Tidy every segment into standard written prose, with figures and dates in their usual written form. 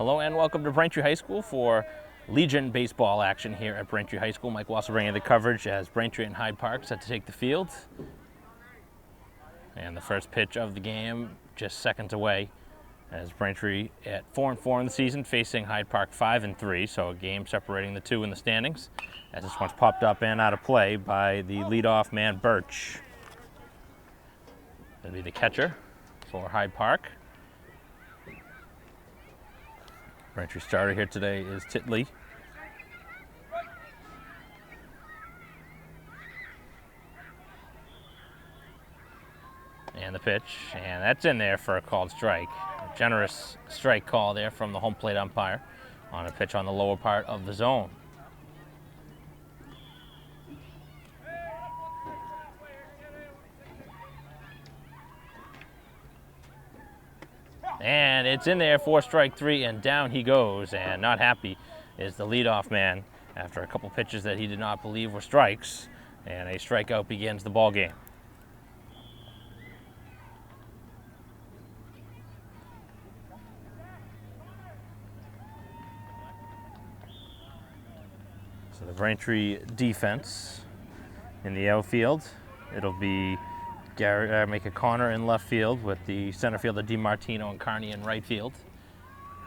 Hello and welcome to Braintree High School for Legion baseball action here at Braintree High School. Mike Walser bringing the coverage as Braintree and Hyde Park set to take the field. And the first pitch of the game just seconds away as Braintree at 4-4 in the season facing Hyde Park 5-3, so a game separating the two in the standings as this one's popped up and out of play by the leadoff man Birch. That'll be the catcher for Hyde Park. Braintree starter here today is Titley. And the pitch, and that's in there for a called strike. A generous strike call there from the home plate umpire on a pitch on the lower part of the zone. And it's in there for strike three, and down he goes, and not happy is the leadoff man after a couple pitches that he did not believe were strikes, and a strikeout begins the ball game. So the Braintree defense in the outfield, it'll be make a Connor in left field with the center fielder DiMartino and Carney in right field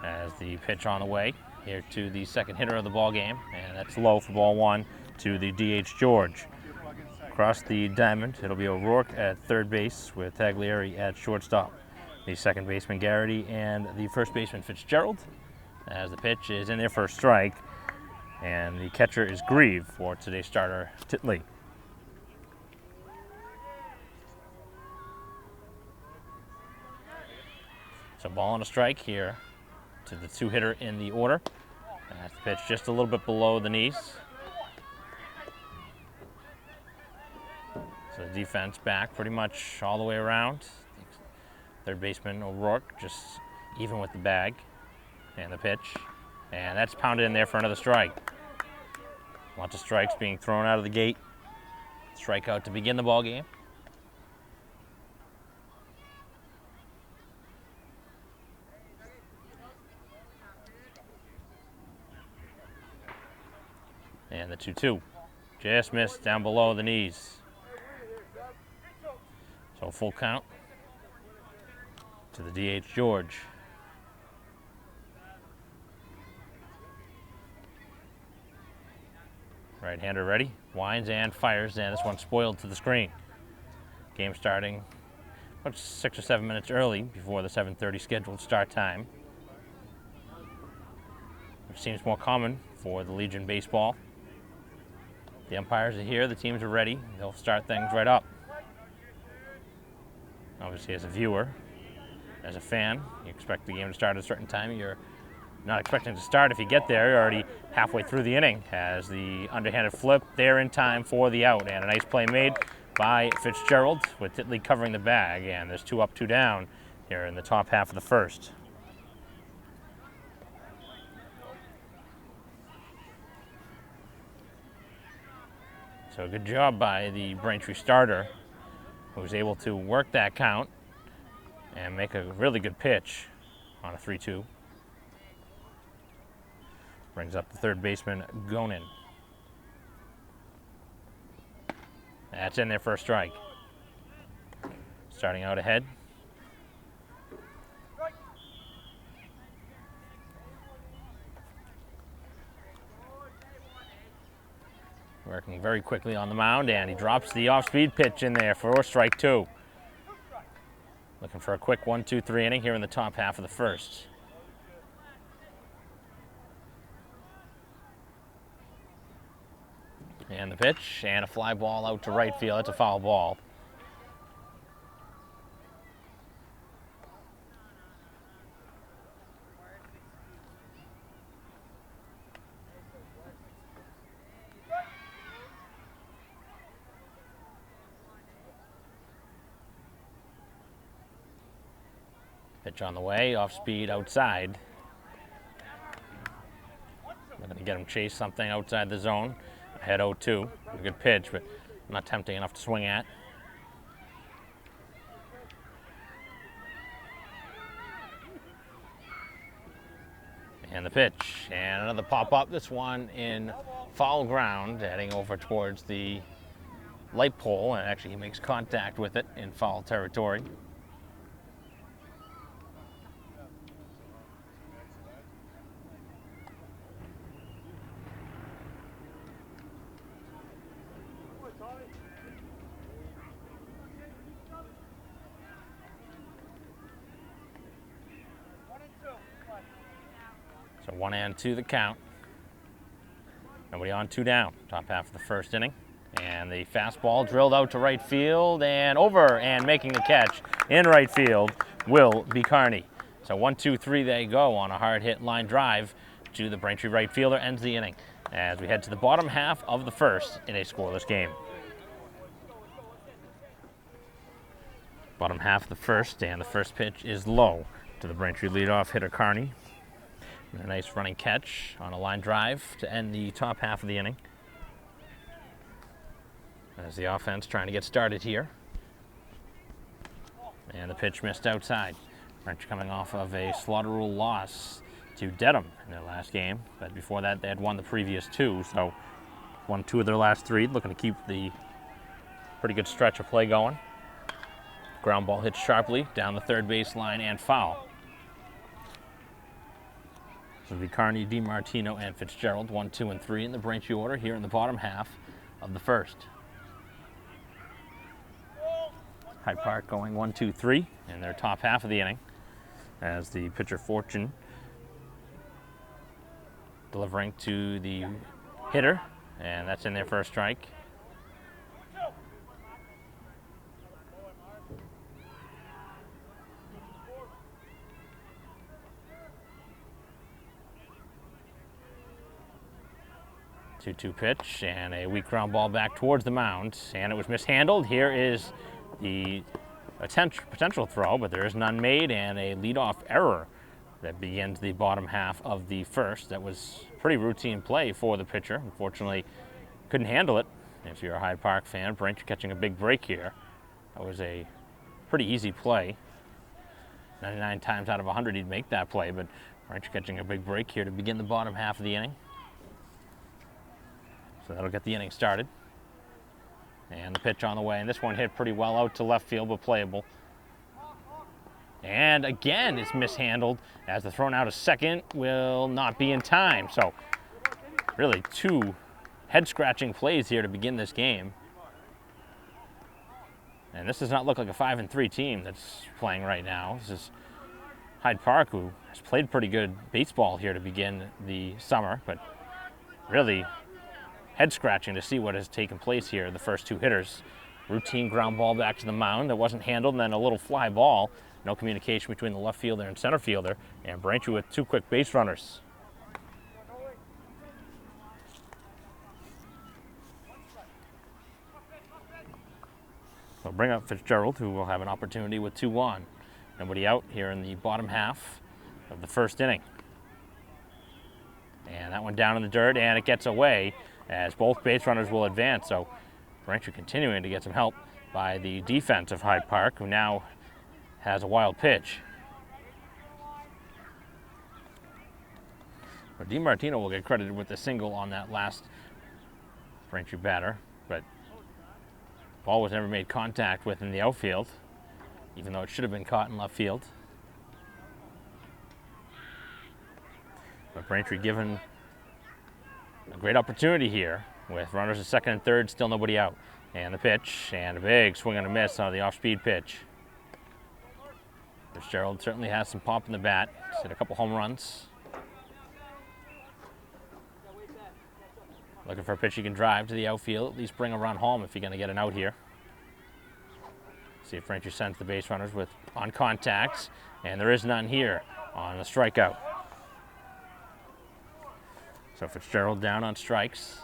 as the pitch on the way here to the second hitter of the ball game, and that's low for ball one to the DH George. Across the diamond, it'll be O'Rourke at third base with Taglieri at shortstop. The second baseman Garrity and the first baseman Fitzgerald as the pitch is in there for a strike, and the catcher is Grieve for today's starter Titley. So ball and a strike here to the two-hitter in the order. And that's the pitch just a little bit below the knees. So the defense back pretty much all the way around. Third baseman O'Rourke just even with the bag. And the pitch. And that's pounded in there for another strike. Lots of strikes being thrown out of the gate. Strikeout to begin the ball game. And the 2-2 just missed down below the knees. So full count to the DH George. Right-hander ready, winds and fires, and this one spoiled to the screen. Game starting about 6 or 7 minutes early before the 7:30 scheduled start time, which seems more common for the Legion baseball. The umpires are here, the teams are ready. They'll start things right up. Obviously, as a viewer, as a fan, you expect the game to start at a certain time. You're not expecting to start if you get there. You're already halfway through the inning as the underhanded flip there in time for the out. And a nice play made by Fitzgerald with Titley covering the bag. And there's 2 up, 2 down here in the top half of the first. So good job by the Braintree starter, who was able to work that count and make a really good pitch on a 3-2. Brings up the third baseman, Gonin. That's in there for a strike. Starting out ahead. Working very quickly on the mound, and he drops the off-speed pitch in there for strike 2. Looking for a quick 1-2-3 inning here in the top half of the first. And the pitch, and a fly ball out to right field. It's a foul ball. Pitch on the way, off speed outside. I'm going to get him chase something outside the zone. Ahead 0-2. A good pitch, but not tempting enough to swing at. And the pitch, and another pop-up, this one in foul ground, heading over towards the light pole, and actually he makes contact with it in foul territory. So 1-2 the count. Nobody on, 2 down. Top half of the first inning. And the fastball drilled out to right field and over, and making the catch in right field will be Carney. So 1-2-3 they go on a hard hit line drive to the Braintree right fielder, ends the inning as we head to the bottom half of the first in a scoreless game. Bottom half of the first, and the first pitch is low to the Braintree leadoff hitter Carney. And a nice running catch on a line drive to end the top half of the inning. As the offense trying to get started here. And the pitch missed outside. Braintree coming off of a slaughter rule loss to Dedham in their last game. But before that, they had won the previous 2, so won 2 of their last 3, looking to keep the pretty good stretch of play going. Ground ball hit sharply down the third baseline and foul. This will be Carney, DiMartino, and Fitzgerald, 1, 2, and 3 in the Braintree order here in the bottom half of the first. Hyde Park going 1, 2, 3 in their top half of the inning as the pitcher Fortune delivering to the hitter, and that's in there for a strike. Two pitch and a weak ground ball back towards the mound, and it was mishandled. Here is the potential throw, but there is none made, and a leadoff error that begins the bottom half of the first. That was pretty routine play for the pitcher. Unfortunately, couldn't handle it. If you're a Hyde Park fan, Braintree catching a big break here. That was a pretty easy play. 99 times out of 100 he'd make that play, but Braintree catching a big break here to begin the bottom half of the inning. So that'll get the inning started. And the pitch on the way, and this one hit pretty well out to left field, but playable. And again, it's mishandled as the thrown out to second will not be in time. So really 2 head-scratching plays here to begin this game. And this does not look like a 5-3 team that's playing right now. This is Hyde Park, who has played pretty good baseball here to begin the summer, but really head-scratching to see what has taken place here. The first 2 hitters. Routine ground ball back to the mound that wasn't handled, and then a little fly ball. No communication between the left fielder and center fielder, and Braintree with 2 quick base runners. So bring up Fitzgerald, who will have an opportunity with 2 on. Nobody out here in the bottom half of the first inning. And that one down in the dirt, and it gets away as both base runners will advance. So Braintree continuing to get some help by the defense of Hyde Park, who now has a wild pitch. But DiMartino will get credited with the single on that last Braintree batter, but the ball was never made contact with in the outfield, even though it should have been caught in left field. But Braintree given a great opportunity here with runners at second and third, still nobody out. And the pitch, and a big swing and a miss on the off-speed pitch. Fitzgerald certainly has some pop in the bat. He's hit a couple home runs. Looking for a pitch he can drive to the outfield, at least bring a run home if you're going to get an out here. See if Braintree sends the base runners with on contacts, and there is none here on the strikeout. So Fitzgerald down on strikes.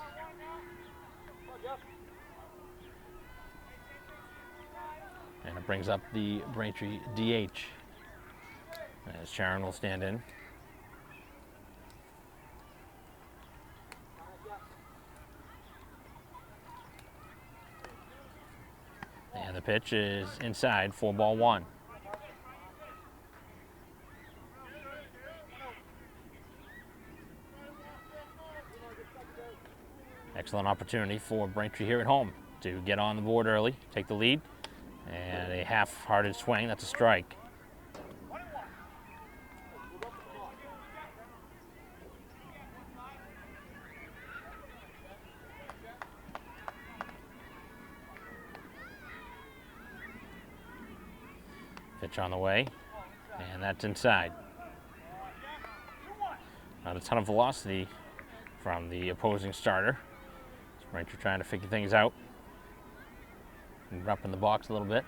And it brings up the Braintree DH as Sharon will stand in. And the pitch is inside for ball 1. Excellent opportunity for Braintree here at home to get on the board early, take the lead, and a half-hearted swing. That's a strike. Pitch on the way, and that's inside. Not a ton of velocity from the opposing starter. Braintree trying to figure things out. Move up in the box a little bit.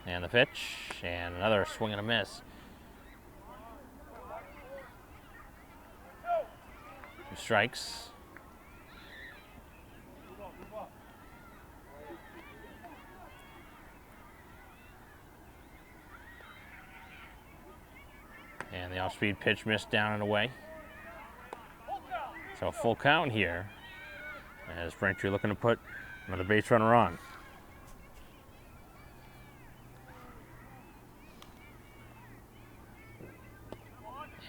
And the pitch, and another swing and a miss. Two strikes. And the off-speed pitch missed down and away. So full count here as Braintree looking to put another base runner on.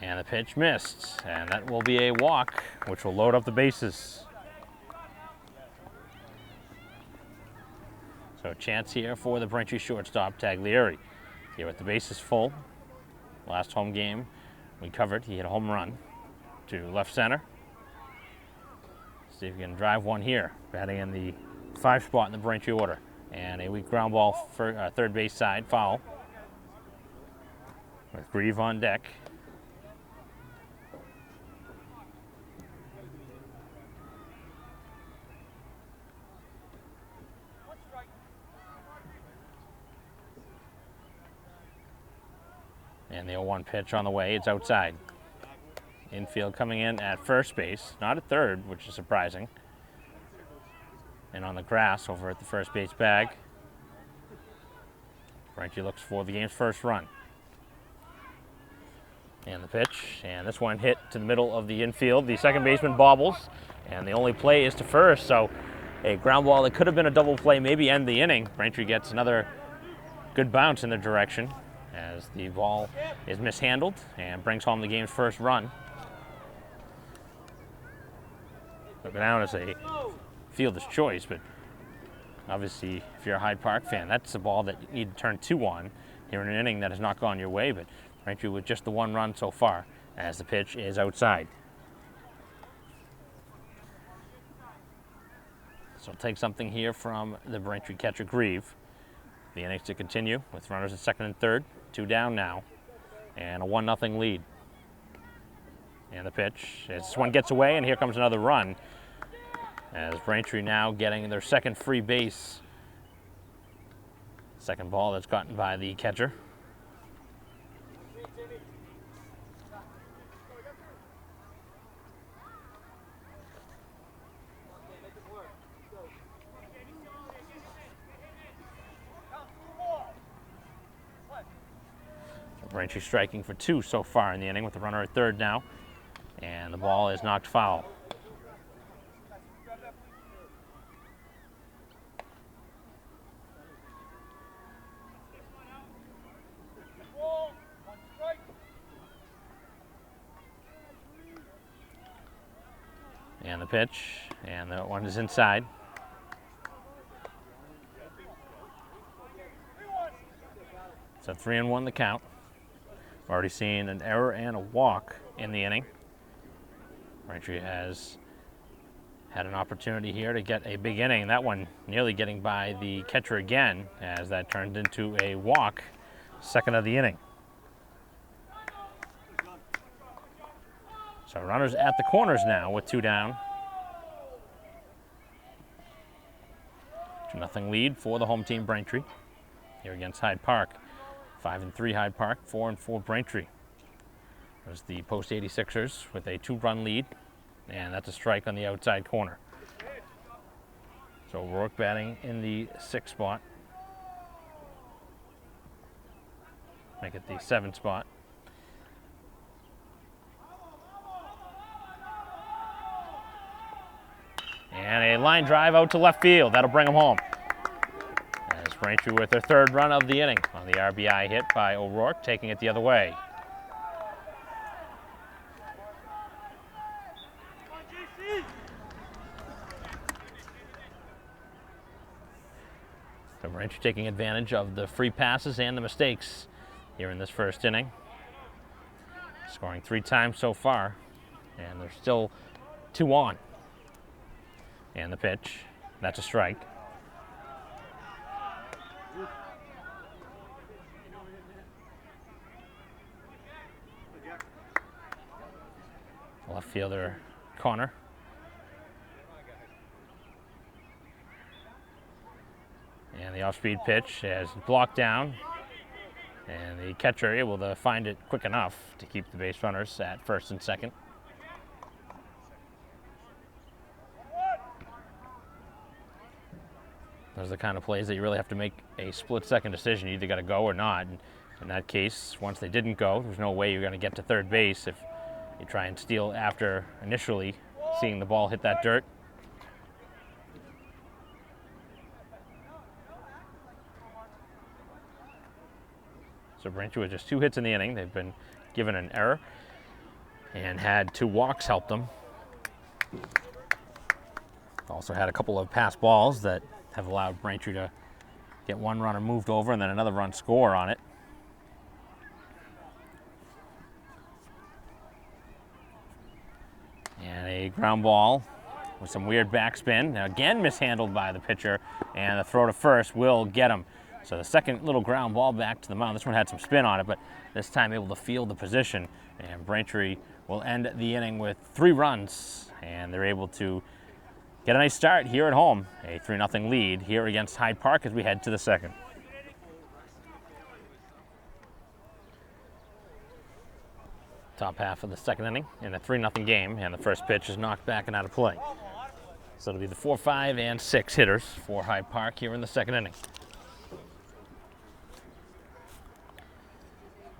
And the pitch missed, and that will be a walk, which will load up the bases. So a chance here for the Braintree shortstop, Taglieri. Here with the bases full. Last home game we covered, he hit a home run to left center. See if he can drive one here, batting in the 5 spot in the Braintree order. And a weak ground ball for third base side, foul. With Grieve on deck. And the 0-1 pitch on the way, it's outside. Infield coming in at first base, not at third, which is surprising. And on the grass over at the first base bag. Braintree looks for the game's first run. And the pitch, and this one hit to the middle of the infield. The second baseman bobbles, and the only play is to first, so a ground ball that could have been a double play, maybe end the inning. Braintree gets another good bounce in their direction as the ball is mishandled and brings home the game's first run. Looking down as a fielder's choice, but obviously if you're a Hyde Park fan, that's a ball that you need to turn 2 on here in an inning that has not gone your way, but Braintree with just the 1 run so far as the pitch is outside. So take something here from the Braintree catcher Grieve. The innings to continue with runners at second and third, 2 down now, and a 1-0 lead. And the pitch, this one gets away, and here comes another run as Braintree now getting their second free base. Second ball that's gotten by the catcher. Braintree striking for 2 so far in the inning with the runner at third now. And the ball is knocked foul. And the pitch, and that one is inside. So 3-1 the count. We've already seen an error and a walk in the inning. Braintree has had an opportunity here to get a big inning. That one nearly getting by the catcher again as that turned into a walk, second of the inning. So runners at the corners now with 2 down. 2-0 lead for the home team Braintree here against Hyde Park. 5-3 Hyde Park, 4-4 Braintree. There's the post 86ers with a 2-run lead, and that's a strike on the outside corner. So O'Rourke batting in the 6th spot. Make it the 7th spot. And a line drive out to left field. That'll bring them home. As Braintree with their 3rd run of the inning on the RBI hit by O'Rourke, taking it the other way. So Braintree taking advantage of the free passes and the mistakes here in this first inning. Scoring 3 times so far, and there's still 2 on. And the pitch, that's a strike. Left fielder Connor. And the off-speed pitch is blocked down, and the catcher able to find it quick enough to keep the base runners at first and second. Those are the kind of plays that you really have to make a split-second decision. You either got to go or not. And in that case, once they didn't go, there's no way you're going to get to third base if you try and steal after initially seeing the ball hit that dirt. So Braintree with just 2 hits in the inning. They've been given an error and had 2 walks help them. Also had a couple of pass balls that have allowed Braintree to get 1 runner moved over and then another run score on it. And a ground ball with some weird backspin. Now again mishandled by the pitcher, and the throw to first will get him. So the second little ground ball back to the mound. This one had some spin on it, but this time able to field the position. And Braintree will end the inning with 3 runs, and they're able to get a nice start here at home. A 3-0 lead here against Hyde Park as we head to the second. Top half of the second inning in a 3-0 game, and the first pitch is knocked back and out of play. So it'll be the 4, 5, and 6 hitters for Hyde Park here in the second inning.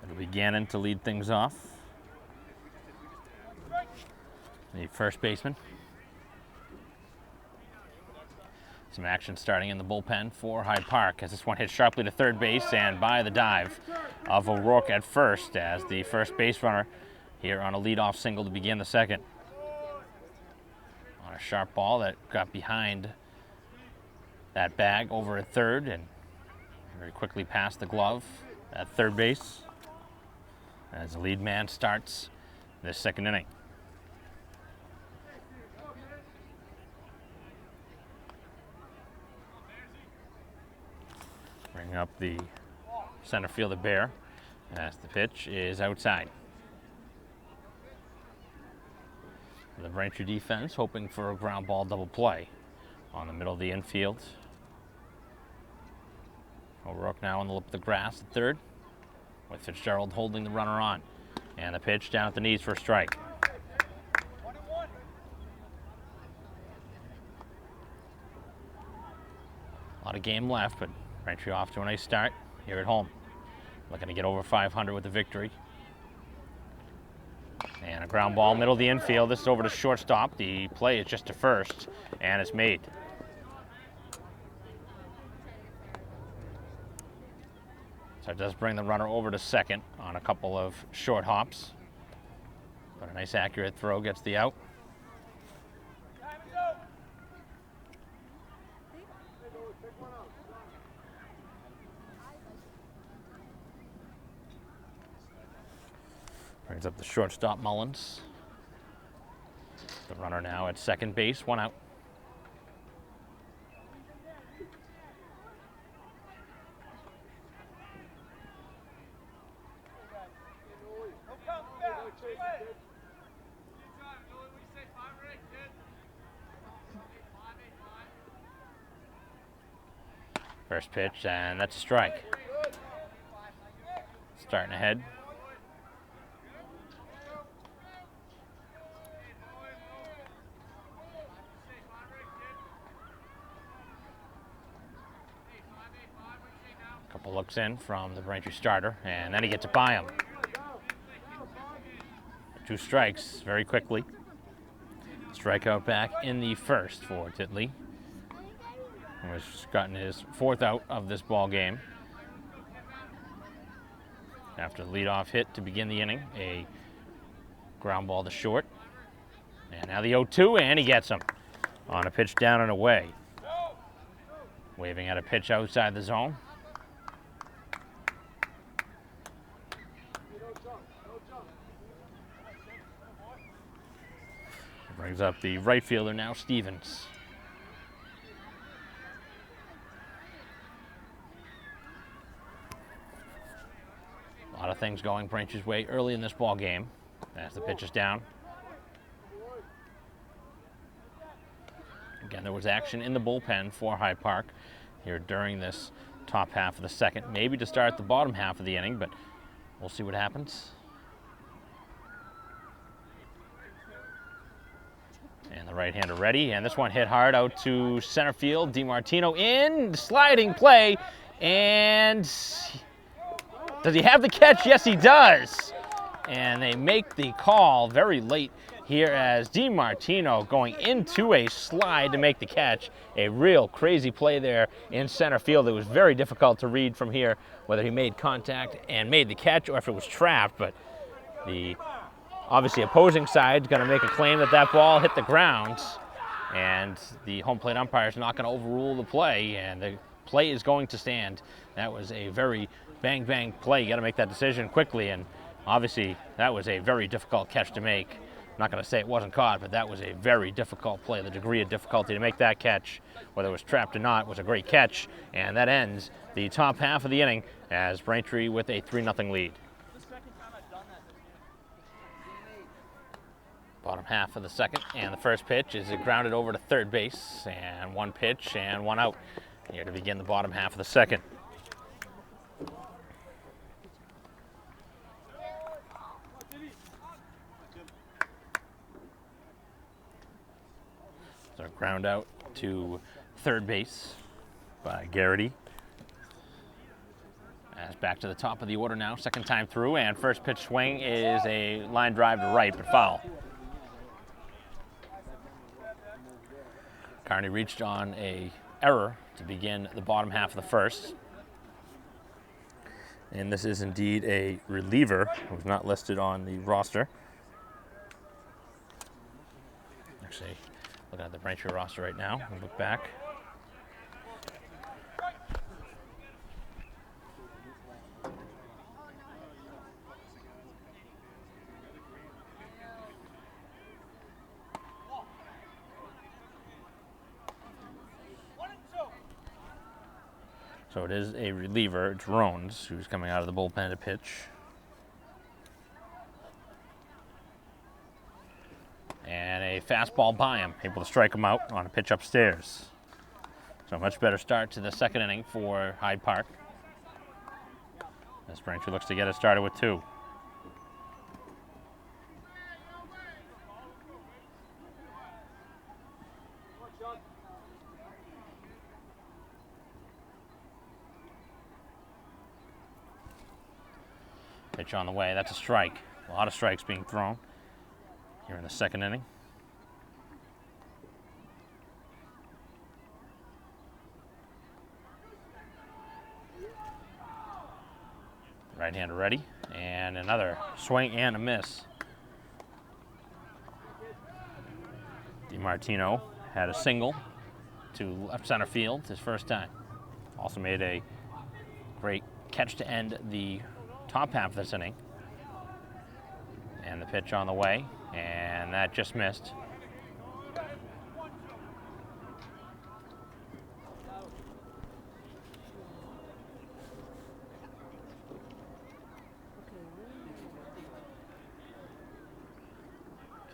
It'll be Gannon to lead things off. The first baseman. Some action starting in the bullpen for Hyde Park as this one hits sharply to third base and by the dive of O'Rourke at first as the first base runner here on a leadoff single to begin the second. On a sharp ball that got behind that bag over at third and very quickly past the glove at third base as the lead man starts this second inning. Bring up the center fielder Bear as the pitch is outside. The Braintree defense hoping for a ground ball double play on the middle of the infield. O'Rourke now on the lip of the grass at third, with Fitzgerald holding the runner on. And the pitch down at the knees for a strike. A lot of game left, but Braintree off to a nice start here at home. Looking to get over 500 with the victory. And a ground ball, middle of the infield. This is over to shortstop. The play is just to first, and it's made. So it does bring the runner over to second on a couple of short hops. But a nice accurate throw gets the out. Brings up the shortstop Mullins. The runner now at second base, 1 out. First pitch, and that's a strike. Starting ahead. Couple looks in from the Braintree starter, and then he gets it by him. 2 strikes very quickly. Strikeout back in the first for Titley, who has gotten his 4th out of this ball game. After the leadoff hit to begin the inning, a ground ball to short. And now the 0-2, and he gets him on a pitch down and away. Waving at a pitch outside the zone. Brings up the right fielder now, Stevens. A lot of things going Braintree's way early in this ball game as the pitch is down. Again, there was action in the bullpen for Hyde Park here during this top half of the second. Maybe to start the bottom half of the inning, but we'll see what happens. And the right-hander ready, and this one hit hard out to center field. DiMartino in, sliding play, and does he have the catch? Yes, he does. And they make the call very late here as DiMartino going into a slide to make the catch. A real crazy play there in center field. It was very difficult to read from here whether he made contact and made the catch or if it was trapped, but the obviously opposing side is going to make a claim that that ball hit the ground, and the home plate umpire is not going to overrule the play, and the play is going to stand. That was a very bang play. You got to make that decision quickly, and obviously that was a very difficult catch to make. I'm not going to say it wasn't caught, but that was a very difficult play. The degree of difficulty to make that catch, whether it was trapped or not, was a great catch, and that ends the top half of the inning as Braintree with a 3-0 lead. Bottom half of the second, and the first pitch is grounded over to third base, and one pitch and one out here to begin the bottom half of the second. So ground out to third base by Garrity. As back to the top of the order now, second time through, and first pitch swing is a line drive to right, but foul. Kearney reached on a error to begin the bottom half of the first. And this is indeed a reliever who was not listed on the roster. Actually, looking at the Braintree roster right now, we'll look back. So it is a reliever, Drones, who's coming out of the bullpen to pitch. And a fastball by him, able to strike him out on a pitch upstairs. So a much better start to the second inning for Hyde Park, as Braintree looks to get it started with two. Pitch on the way, that's a strike. A lot of strikes being thrown here in the second inning. Right-hander ready, and another swing and a miss. DiMartino had a single to left center field his first time. Also made a great catch to end the top half of this inning. And the pitch on the way, and that just missed.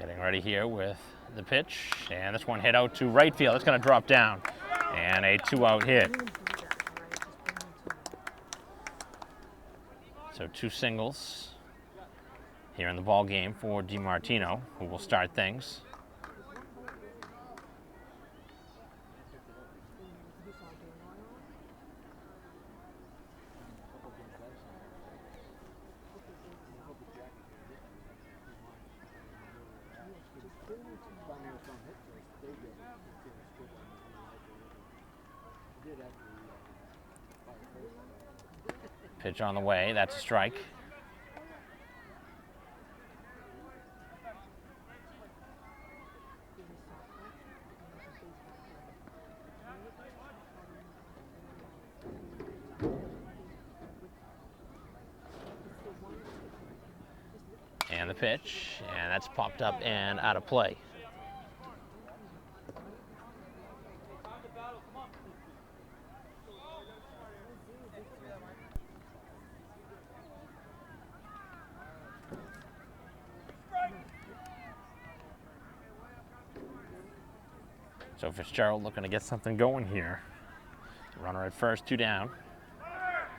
Getting ready here with the pitch, and this one hit out to right field. It's going to drop down, and a two-out hit. So two singles here in the ball game for DiMartino, who will start things. Pitch on the way, that's a strike. pitch, and that's popped up and out of play. So Fitzgerald looking to get something going here. Runner at first, 2 down.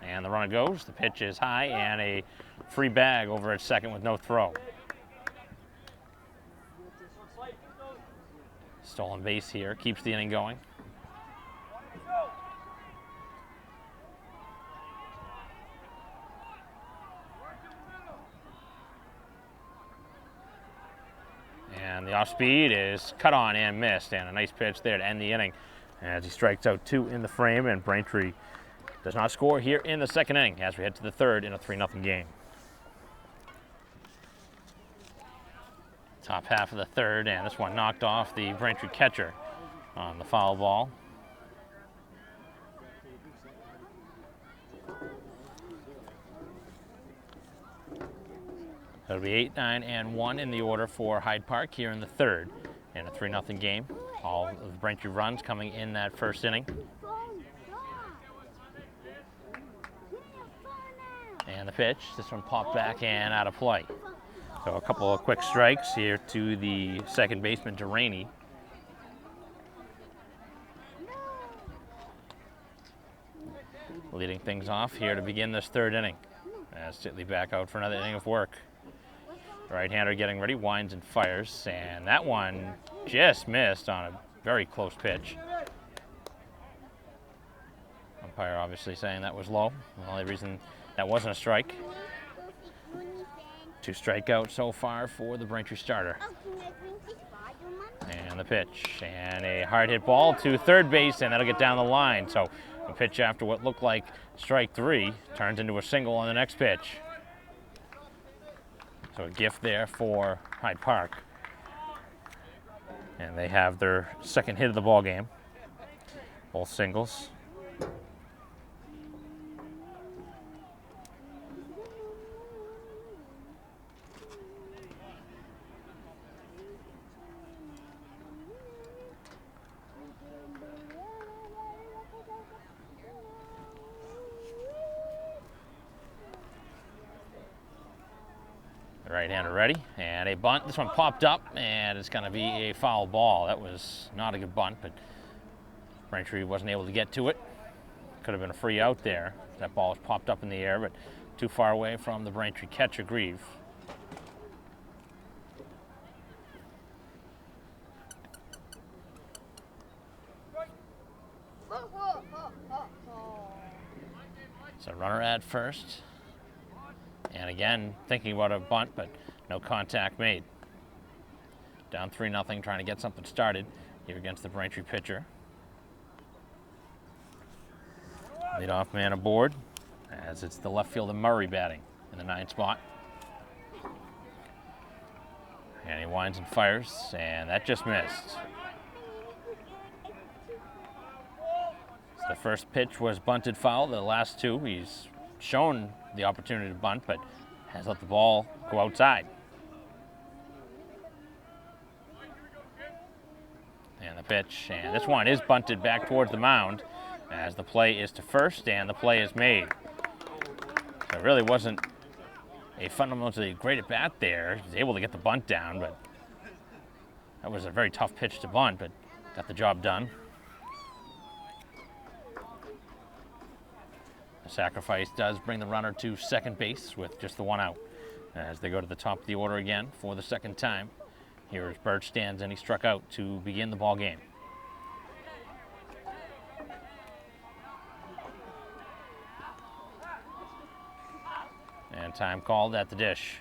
And the runner goes. The pitch is high and a free bag over at second with no throw. Stolen base here, keeps the inning going. And the off speed is cut on and missed, and a nice pitch there to end the inning as he strikes out 2 in the frame, and Braintree does not score here in the second inning as we head to the third in a 3-0 game. Top half of the third, and this one knocked off the Braintree catcher on the foul ball. It'll be 8, 9, and 1 in the order for Hyde Park here in the third in a 3-0 game. All of the Braintree runs coming in that first inning. And the pitch, this one popped back and out of play. So a couple of quick strikes here to the second baseman, Delaney. Leading things off here to begin this third inning. As Titley back out for another inning of work. Right-hander getting ready, winds and fires, and that one just missed on a very close pitch. Umpire obviously saying that was low. The only reason that wasn't a strike. 2 strikeouts so far for the Braintree starter. And the pitch, and a hard hit ball to third base, and that'll get down the line. So a pitch after what looked like strike 3 turns into a single on the next pitch. So a gift there for Hyde Park. And they have their second hit of the ball game. Both singles. Right-hander ready, and a bunt. This one popped up, and it's going to be a foul ball. That was not a good bunt, but Braintree wasn't able to get to it. Could have been a free out there. That ball was popped up in the air, but too far away from the Braintree catcher, Grieve. So runner at first. And again, thinking about a bunt, but no contact made. Down 3-0, trying to get something started here against the Braintree pitcher. Leadoff man aboard, as it's the left fielder Murray batting in the 9th spot. And he winds and fires, and that just missed. So the first pitch was bunted foul. The last 2, he's shown the opportunity to bunt, but has let the ball go outside. And the pitch, and this one is bunted back towards the mound as the play is to first, and the play is made. So it really wasn't a fundamentally great at bat there. He was able to get the bunt down, but that was a very tough pitch to bunt, but got the job done. Sacrifice does bring the runner to second base with just the 1 out as they go to the top of the order again for the second time. Here is Birch stands, and he struck out to begin the ball game. And time called at the dish.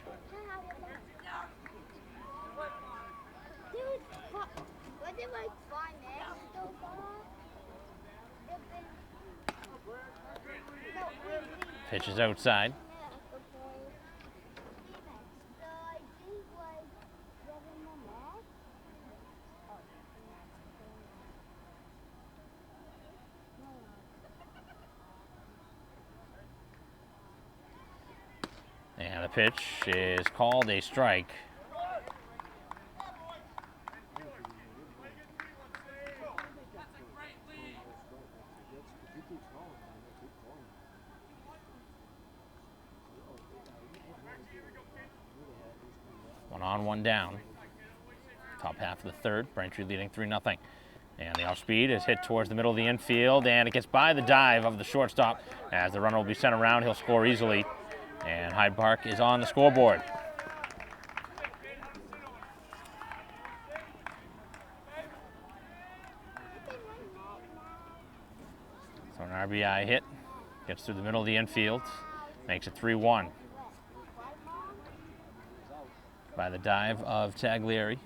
Pitch is outside. And the pitch is called a strike. One on, one down. Top half of the third, Braintree leading 3-0. And the off-speed is hit towards the middle of the infield, and it gets by the dive of the shortstop. As the runner will be sent around, he'll score easily. And Hyde Park is on the scoreboard. So an RBI hit, gets through the middle of the infield, makes it 3-1. By the dive of Taglieri.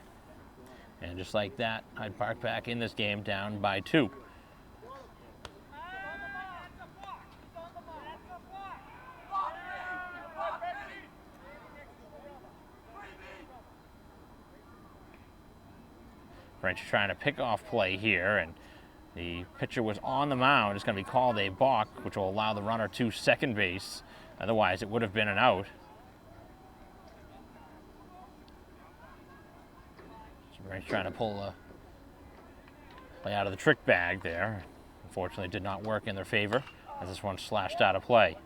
And just like that, Hyde Park back in this game, down by 2. Braintree trying to pick off play here, and the pitcher was on the mound. It's going to be called a balk, which will allow the runner to second base. Otherwise, it would have been an out. Braintree trying to pull a play out of the trick bag there. Unfortunately, it did not work in their favor as this one slashed out of play.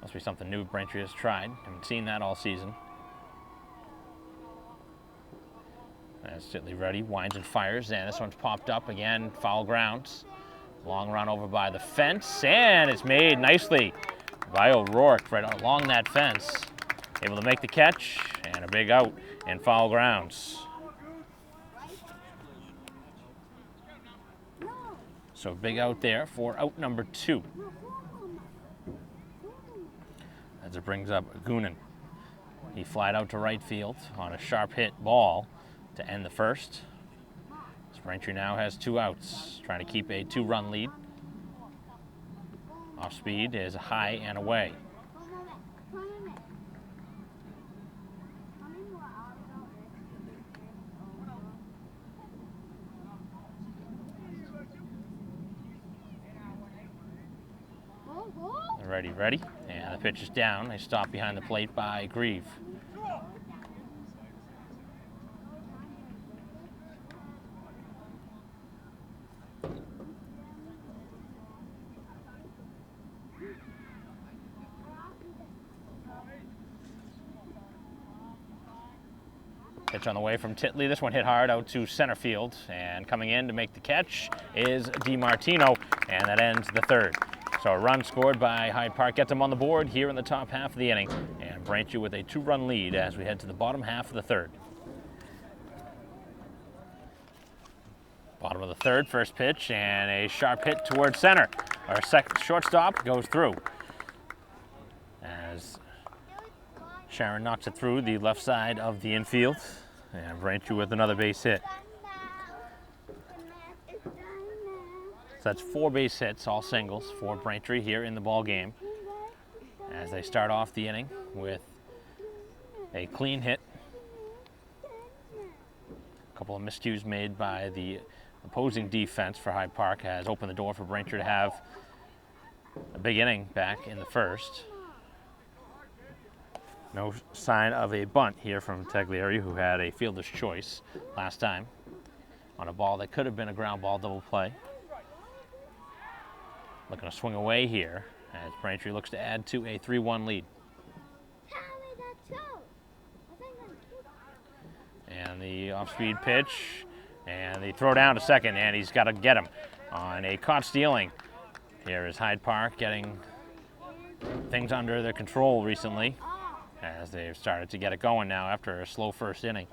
Must be something new Braintree has tried. Haven't seen that all season. As Titley ready, winds and fires, and this one's popped up again, foul grounds. Long run over by the fence, and it's made nicely by O'Rourke right along that fence. Able to make the catch, and a big out in foul grounds. So big out there for out number 2. As it brings up Goonan. He flied out to right field on a sharp hit ball to end the first. Braintree now has 2 outs, trying to keep a 2-run lead. Off speed is high and away. Ready, and the pitch is down. They stop behind the plate by Grieve. Pitch on the way from Titley. This one hit hard out to center field, and coming in to make the catch is DiMartino, and that ends the third. So a run scored by Hyde Park gets them on the board here in the top half of the inning, and Braintree with a 2-run lead as we head to the bottom half of the third. Bottom of the third, first pitch, and a sharp hit towards center. Our second shortstop goes through as Sharon knocks it through the left side of the infield, and Braintree with another base hit. So that's 4 base hits, all singles for Braintree here in the ball game, as they start off the inning with a clean hit. A couple of miscues made by the opposing defense for Hyde Park has opened the door for Braintree to have a big inning back in the first. No sign of a bunt here from Taglieri, who had a fielder's choice last time on a ball that could have been a ground ball double play. Looking to swing away here as Braintree looks to add to a 3-1 lead. And the off-speed pitch, and the throw down to second, and he's got to get him on a caught stealing. Here is Hyde Park getting things under their control recently, as they've started to get it going now after a slow first inning.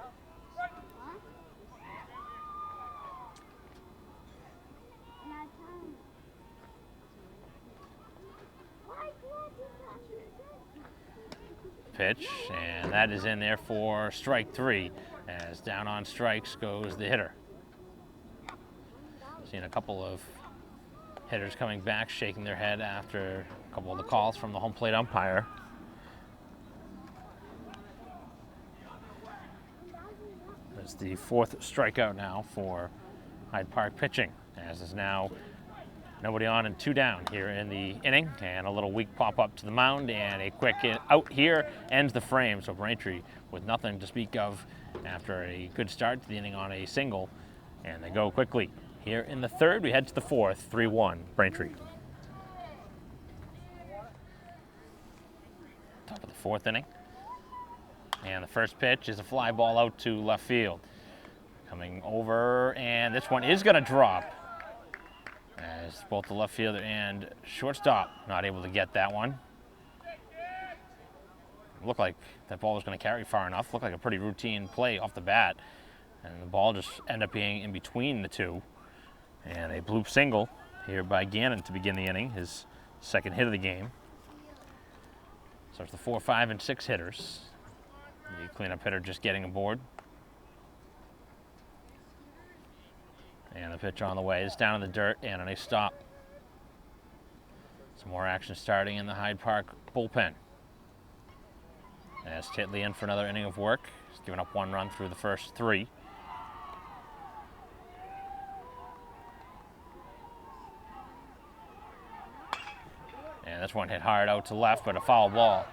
Pitch, and that is in there for strike 3, as down on strikes goes the hitter. Seeing a couple of hitters coming back, shaking their head after a couple of the calls from the home plate umpire. It's the 4th strikeout now for Hyde Park pitching, as is now nobody on and 2 down here in the inning, and a little weak pop up to the mound, and a quick out here ends the frame. So Braintree with nothing to speak of after a good start to the inning on a single, and they go quickly. Here in the 3rd, we head to the 4th, 3-1 Braintree. Top of the 4th inning, and the first pitch is a fly ball out to left field. Coming over, and this one is going to drop, as both the left fielder and shortstop not able to get that one. Looked like that ball was going to carry far enough. Looked like a pretty routine play off the bat, and the ball just ended up being in between the two. And a bloop single here by Gannon to begin the inning, his 2nd hit of the game. So it's the 4, 5, and 6 hitters. The cleanup hitter just getting aboard. And the pitch on the way is down in the dirt, and a nice stop. Some more action starting in the Hyde Park bullpen. As Titley in for another inning of work. He's given up 1 run through the first 3. And this one hit hard out to left, but a foul ball.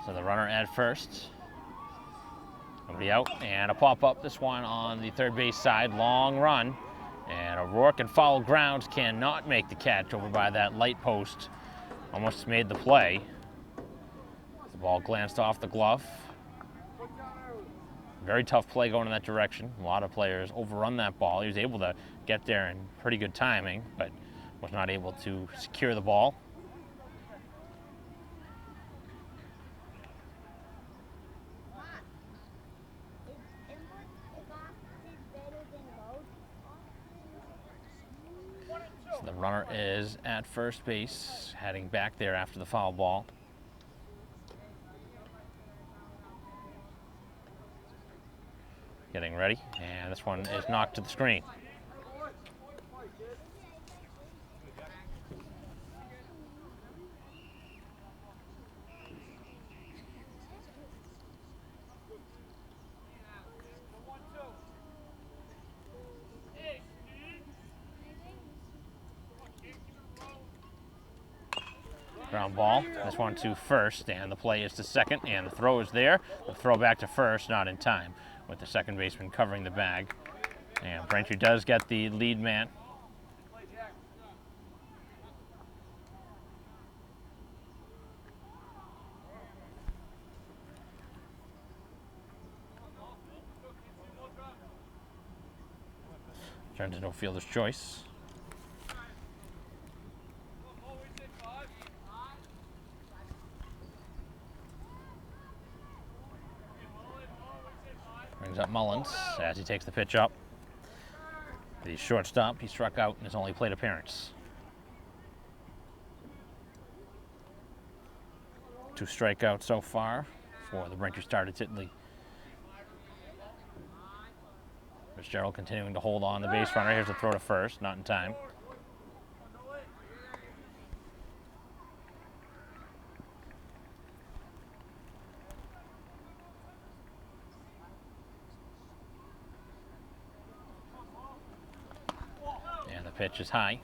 So the runner at first. Nobody out, and a pop-up, this one on the 3rd base side, long run. And O'Rourke and foul grounds cannot make the catch over by that light post. Almost made the play. The ball glanced off the glove. Very tough play going in that direction. A lot of players overrun that ball. He was able to get there in pretty good timing, but was not able to secure the ball. The runner is at first base, heading back there after the foul ball. Getting ready, and this one is knocked to the screen. Ground ball. This one to first, and the play is to second, and the throw is there. The throw back to first, not in time, with the second baseman covering the bag. And Braintree does get the lead man. Turns into a fielder's choice. Brings up Mullins as he takes the pitch up. The shortstop, he struck out in his only plate appearance. 2 strikeouts so far for the Braintree starter, Titley. Fitzgerald continuing to hold on the base runner. Here's a throw to first, not in time. And the pitch is high.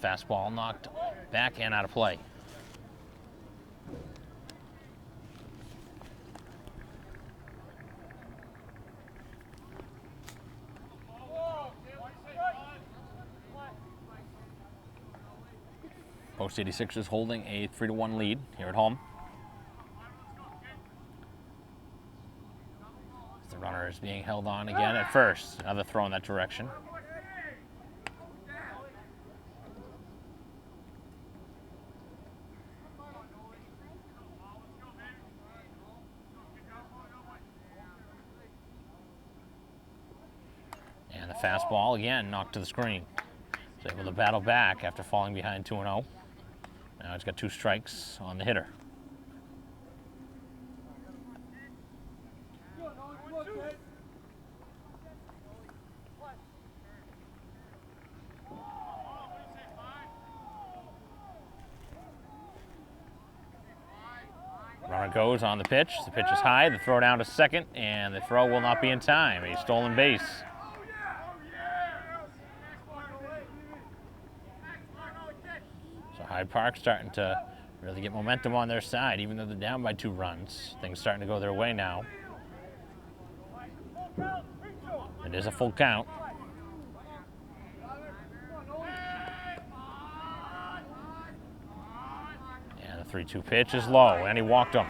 Fastball knocked back and out of play. Post 86 is holding a 3-1 lead here at home. The runner Runners being held on again at first. Another throw in that direction. And the fastball again knocked to the screen. He's able to battle back after falling behind 2-0. Now he's got 2 strikes on the hitter. Runner goes on the pitch. The pitch is high. The throw down to second, and the throw will not be in time. A stolen base. So Hyde Park starting to really get momentum on their side, even though they're down by 2 runs. Things starting to go their way now. It is a full count. And the 3-2 pitch is low, and he walked him.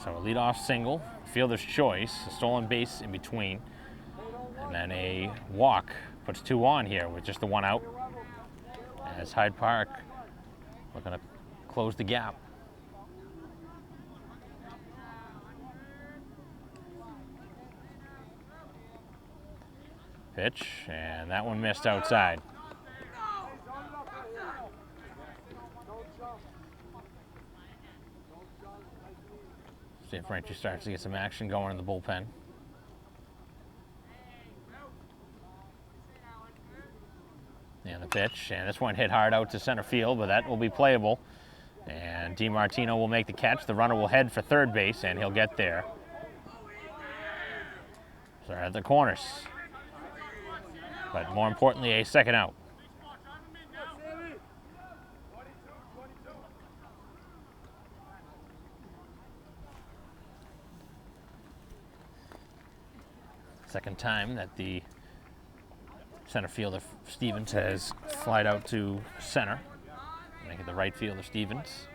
So a leadoff single, fielder's choice, a stolen base in between, and then a walk puts 2 on here with just the 1 out. As Hyde Park looking to close the gap. Pitch, and that one missed outside. See if Braintree starts to get some action going in the bullpen. And the pitch, and this one hit hard out to center field, but that will be playable. And DiMartino will make the catch. The runner will head for third base, and he'll get there. So they're at the corners. But more importantly, a second out. Second time that the center fielder Stevens has flied out to center, making the right fielder Stevens.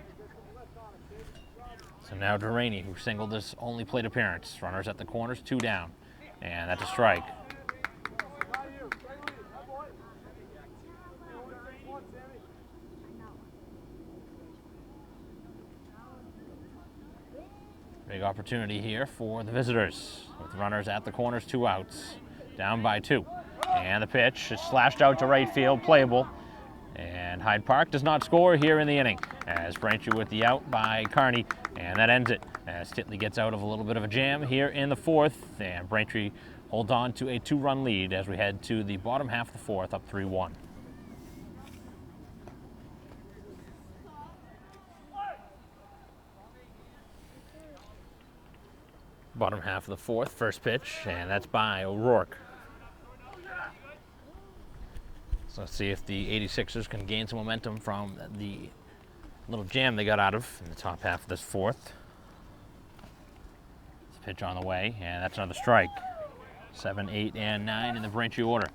So now Duraney, who singled his only plate appearance. Runners at the corners, 2 down, and that's a strike. Big opportunity here for the visitors, with runners at the corners, 2 outs, down by 2. And the pitch is slashed out to right field, playable. And Hyde Park does not score here in the inning, as Braintree with the out by Kearney, and that ends it, as Titley gets out of a little bit of a jam here in the 4th, and Braintree holds on to a 2-run lead as we head to the bottom half of the 4th, up 3-1. Bottom half of the 4th, first pitch, and that's by O'Rourke. So let's see if the 86ers can gain some momentum from the little jam they got out of in the top half of this 4th. This pitch on the way, and that's another strike. 7, 8, and 9 in the Braintree order.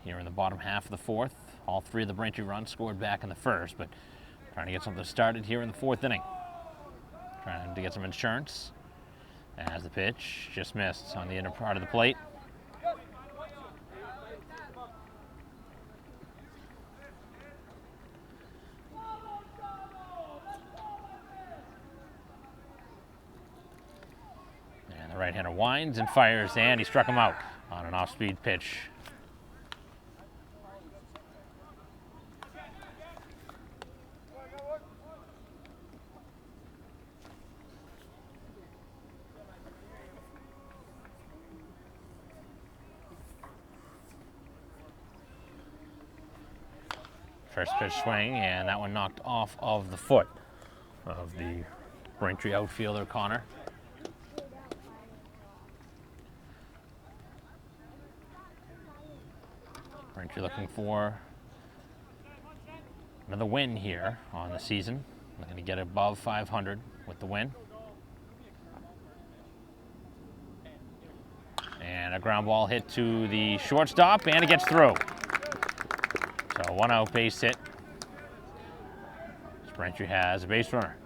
Here in the bottom half of the 4th, all 3 of the Braintree runs scored back in the 1st, but trying to get something started here in the 4th inning. Trying to get some insurance, as the pitch just missed on the inner part of the plate. The right-hander winds and fires, and he struck him out on an off-speed pitch. First pitch swing, and that one knocked off of the foot of the Braintree outfielder, Connor. Braintree looking for another win here on the season. Looking to get above 500 with the win. And a ground ball hit to the shortstop, and it gets through. So 1 out, base hit. Braintree has a base runner.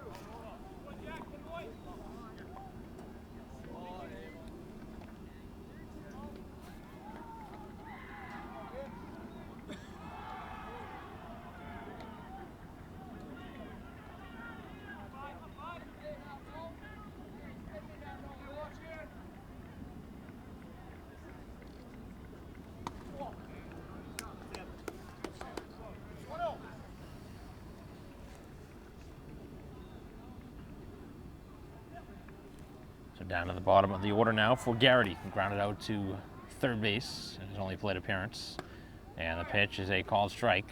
Down to the bottom of the order now for Garrity. Grounded out to third base in his only plate appearance. And the pitch is a called strike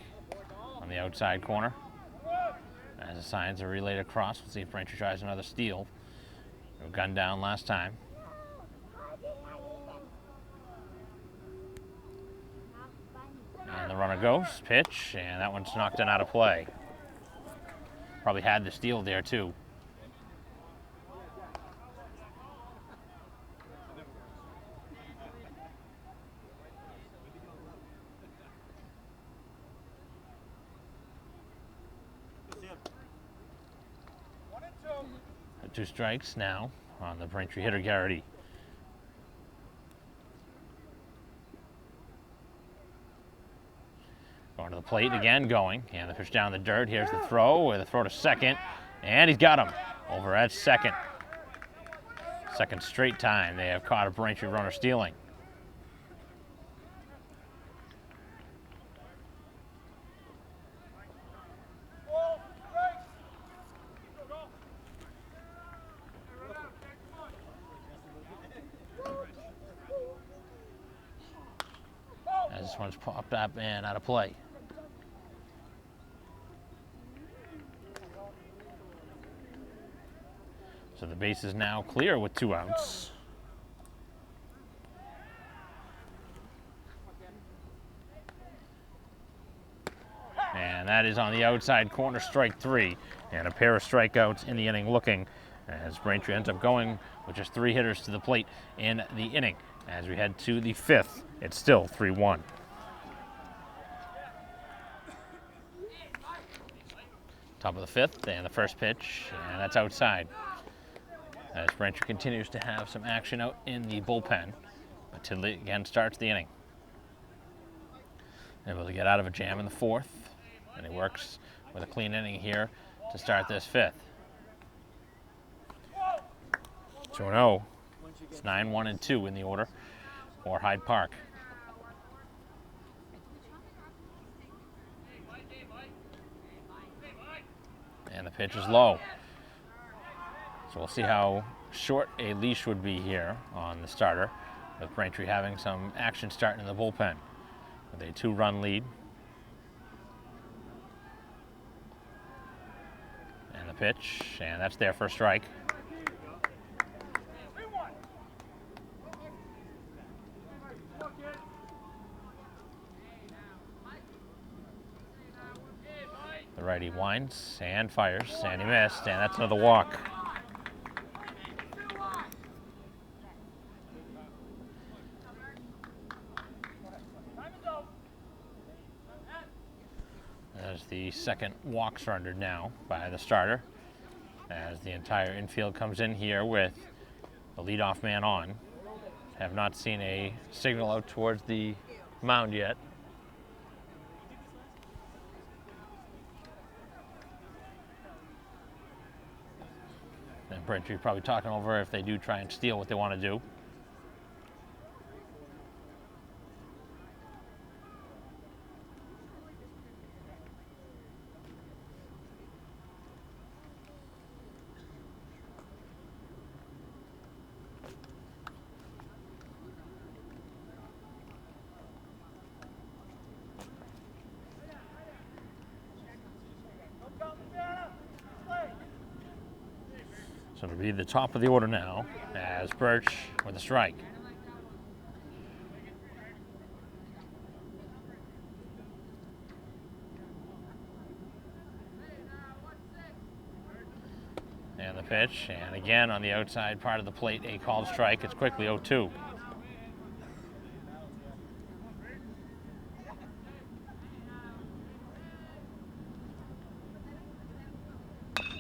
on the outside corner. As the signs are relayed across, we'll see if Braintree tries another steal. They were gunned down last time. And the runner goes, pitch, and that one's knocked in out of play. Probably had the steal there too. Two strikes now on the Braintree hitter, Garrity. Going to the plate again, going. And the pitch down the dirt. Here's the throw, with a throw to second. And he's got him over at second. Second straight time they have caught a Braintree runner stealing. As this one's popped up and out of play. So the base is now clear with 2 outs. And that is on the outside corner, strike 3. And a pair of strikeouts in the inning looking as Braintree ends up going with just 3 hitters to the plate in the inning. As we head to the 5th, it's still 3-1. Top of the 5th, and the first pitch, and that's outside. As Braintree continues to have some action out in the bullpen, but Tidley again starts the inning. Able to get out of a jam in the 4th, and he works with a clean inning here to start this 5th. 2-0. It's 9-1-2 in the order for Hyde Park. And the pitch is low. So we'll see how short a leash would be here on the starter, with Braintree having some action starting in the bullpen with a 2-run lead. And the pitch, and that's there for a strike. The righty winds and fires, and he missed, and that's another walk. There's the second walk surrendered now by the starter, as the entire infield comes in here with the leadoff man on. Have not seen a signal out towards the mound yet. And Braintree probably talking over if they do try and steal what they want to do. So it'll be the top of the order now as Birch with a strike. And the pitch, and again on the outside part of the plate, a called strike. It's quickly 0-2.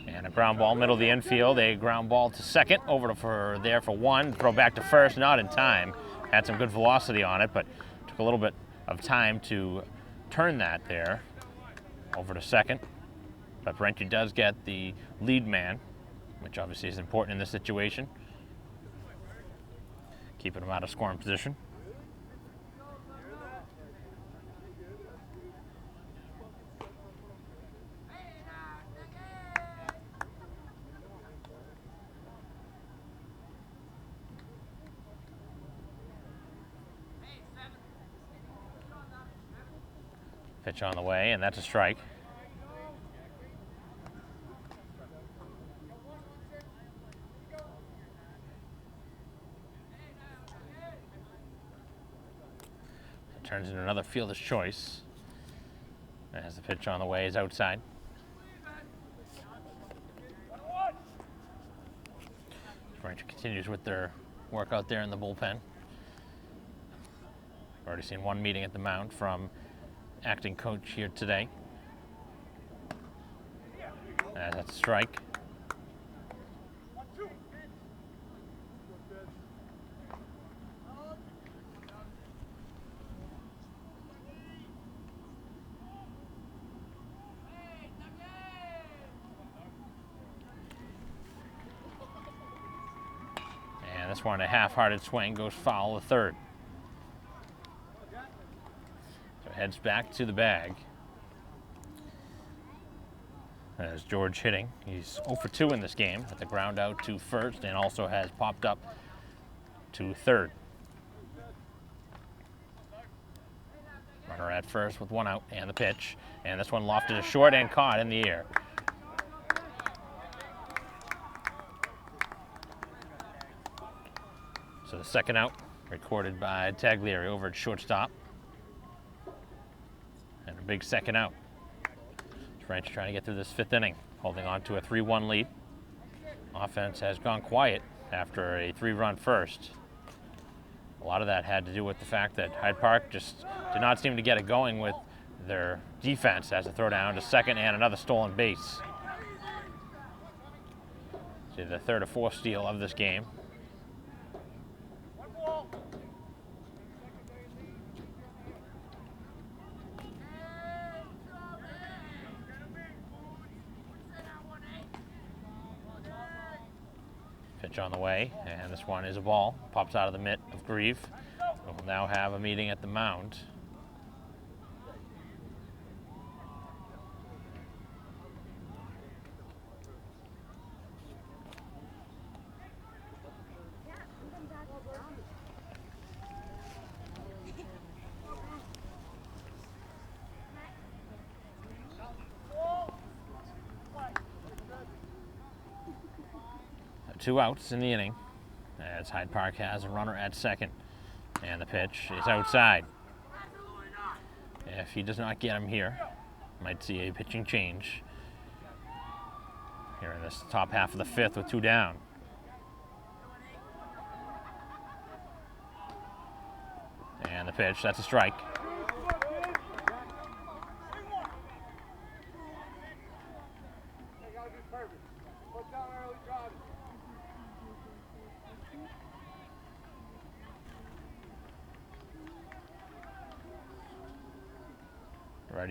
And a ground ball, middle of the infield. A ground ball to second, over to for 1. Throw back to first, not in time. Had some good velocity on it, but took a little bit of time to turn that there over to second. But Braintree does get the lead man, which obviously is important in this situation, keeping him out of scoring position. Pitch on the way, and that's a strike. It turns into another fielder's choice. As the pitch on the way is outside. Braintree continues with their work out there in the bullpen. Already seen one meeting at the mound from acting coach here today. That's a strike. And this one, a half-hearted swing, goes foul to third. So heads back to the bag. As George hitting, he's 0 for 2 in this game with the ground out to first and also has popped up to third. Runner at first with one out and the pitch. And this one lofted to short and caught in the air. So the second out recorded by Taglieri over at shortstop. And a big second out. Braintree trying to get through this fifth inning, holding on to a 3-1 lead. Offense has gone quiet after a 3-run first. A lot of that had to do with the fact that Hyde Park just did not seem to get it going with their defense as a throw down to second and another stolen base. So the third or fourth steal of this game. Pitch on the way, and this one is a ball. Pops out of the mitt of Grieve. We'll now have a meeting at the mound. Two outs in the inning as Hyde Park has a runner at second. And the pitch is outside. If he does not get him here, might see a pitching change here in this top half of the fifth with two down. And the pitch, that's a strike.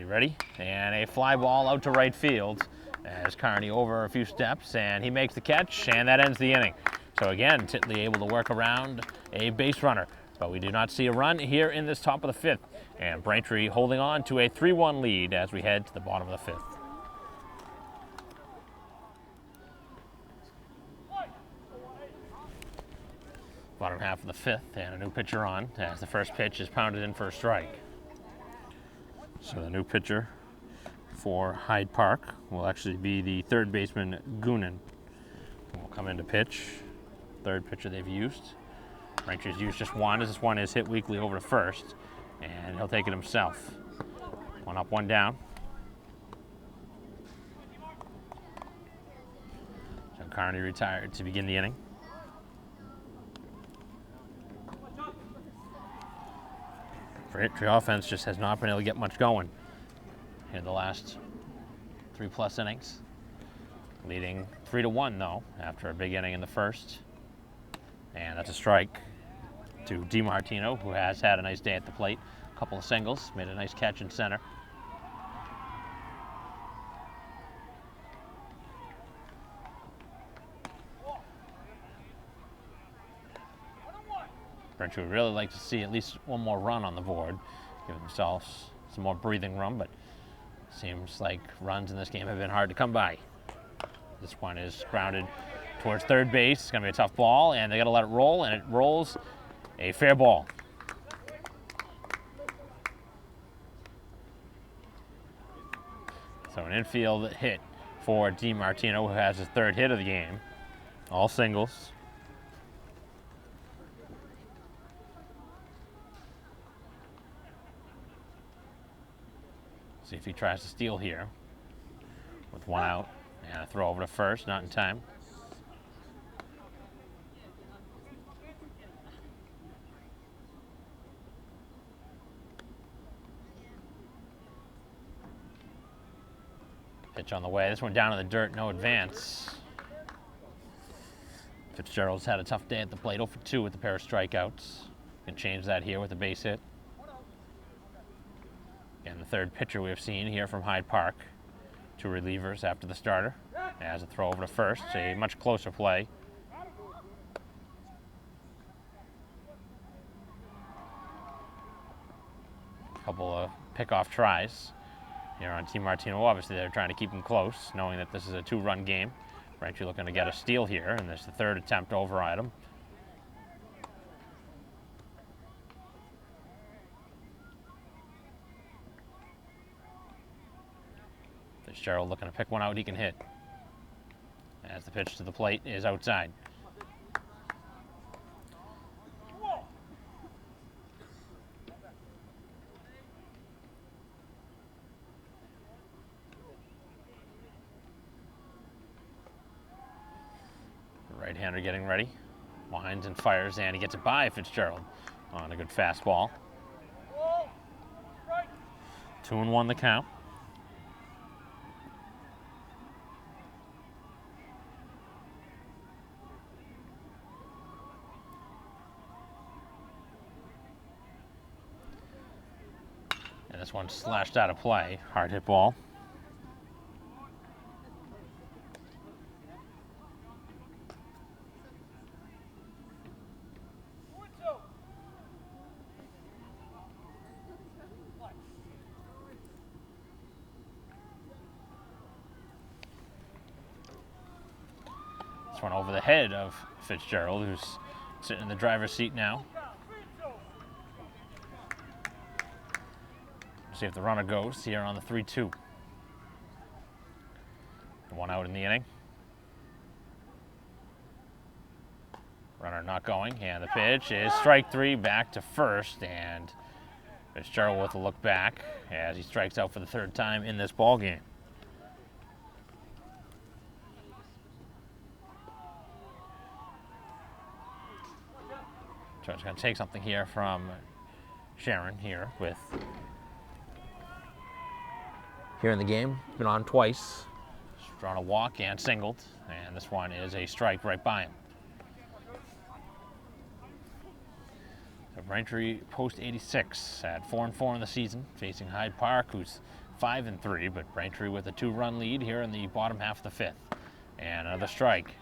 Ready, and a fly ball out to right field as Carney over a few steps, and he makes the catch, and that ends the inning. So again, Titley able to work around a base runner, but we do not see a run here in this top of the fifth, and Braintree holding on to a 3-1 lead as we head to the bottom of the fifth. Bottom half of the fifth, and a new pitcher on as the first pitch is pounded in for a strike. So the new pitcher for Hyde Park will actually be the third baseman, Goonan, who will come into pitch. Third pitcher they've used. Braintree's used just one, as this one is hit weakly over to first, and he'll take it himself. One up, one down. So Carney retired to begin the inning. Braintree offense just has not been able to get much going in the last 3+ innings. Leading 3-1 though, after a big inning in the first. And that's a strike to DiMartino, who has had a nice day at the plate. A couple of singles, made a nice catch in center. Braintree would really like to see at least one more run on the board, give themselves some more breathing room, but seems like runs in this game have been hard to come by. This one is grounded towards third base. It's going to be a tough ball, and they got to let it roll, and it rolls a fair ball. So an infield hit for DiMartino, who has his third hit of the game. All singles. See if he tries to steal here with one out. And a throw over to first, not in time. Pitch on the way. This one down in the dirt, no advance. Fitzgerald's had a tough day at the plate, 0 for 2 with a pair of strikeouts. Can change that here with a base hit. And the third pitcher we have seen here from Hyde Park. 2 relievers after the starter. As a throw over to first, a much closer play. Couple of pickoff tries here on DiMartino. Obviously, they're trying to keep him close, knowing that this is a 2-run game. Braintree looking to get a steal here, and this is the third attempt to override him. Fitzgerald looking to pick one out he can hit. As the pitch to the plate is outside. Right-hander getting ready. Winds and fires, and he gets it by Fitzgerald on a good fastball. 2-1 the count. And this one slashed out of play. Hard hit ball. This one over the head of Fitzgerald, who's sitting in the driver's seat now. See if the runner goes here on the 3-2. 1 out in the inning. Runner not going, and the pitch is strike 3 back to first, and Fitzgerald with a look back as he strikes out for the 3rd time in this ball game. So it's going to take something here from Sharon here with here in the game. Been on twice. Drawn a walk and singled, and this one is a strike right by him. So Braintree post 86 at 4-4 in the season, facing Hyde Park, who's 5-3, but Braintree with a 2-run lead here in the bottom half of the 5th. And another strike.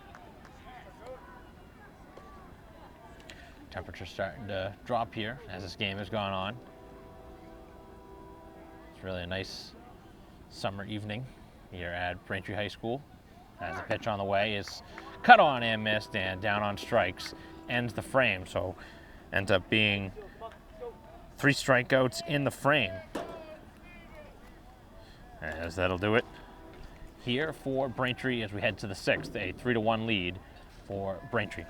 Temperature's starting to drop here as this game has gone on. It's really a nice summer evening here at Braintree High School. As the pitch on the way is cut on and missed, and down on strikes ends the frame. So ends up being 3 strikeouts in the frame. As that'll do it here for Braintree as we head to the 6th, a 3-1 lead for Braintree.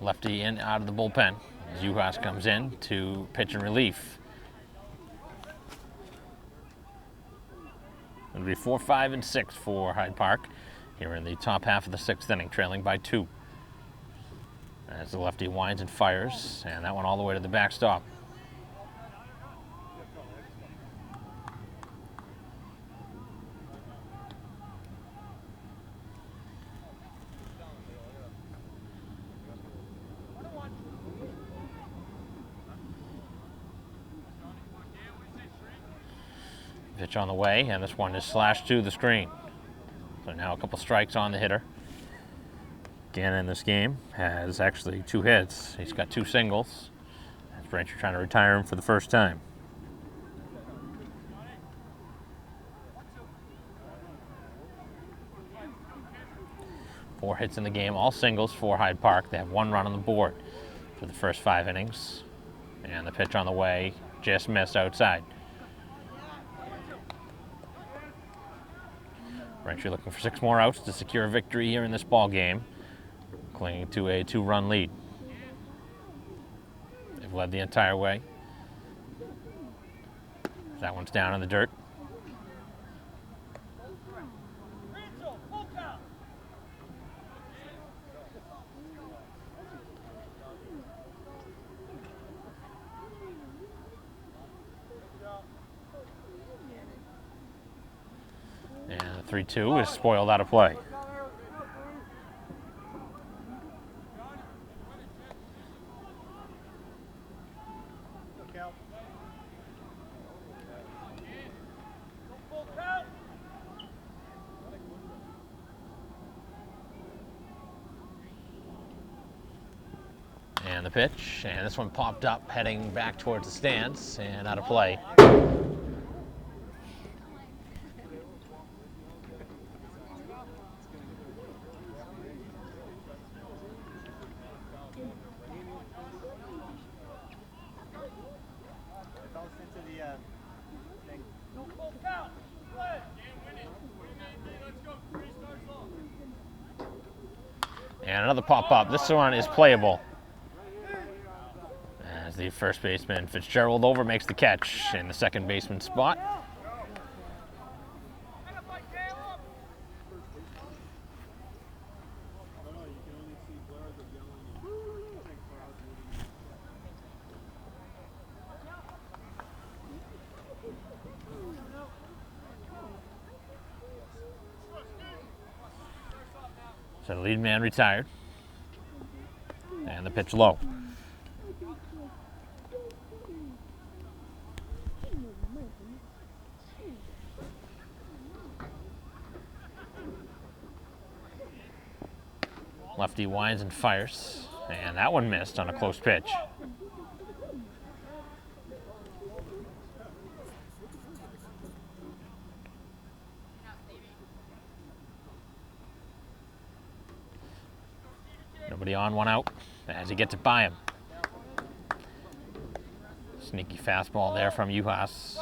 Lefty in out of the bullpen. Juhas comes in to pitch in relief. It'll be 4, 5, and 6 for Hyde Park here in the top half of the 6th inning, trailing by 2. As the lefty winds and fires, and that one all the way to the backstop. Pitch on the way, and this one is slashed to the screen. So now a couple strikes on the hitter. Gannon in this game has actually 2 hits. He's got 2 singles. As Braintree trying to retire him for the first time. Four hits in the game, all singles for Hyde Park. They have 1 run on the board for the first 5 innings. And the pitch on the way just missed outside. Braintree looking for 6 more outs to secure a victory here in this ball game, clinging to a 2-run lead. They've led the entire way. That one's down in the dirt. And the 3-2 is spoiled out of play. And the pitch, and this one popped up, heading back towards the stands, and out of play. And another pop-up. This one is playable. As the first baseman, Fitzgerald, over makes the catch in the second baseman spot. So the lead man retired. And the pitch low. Lefty winds and fires, and that one missed on a close pitch. Nobody on, 1 out, as he gets it by him. Sneaky fastball there from Uhas,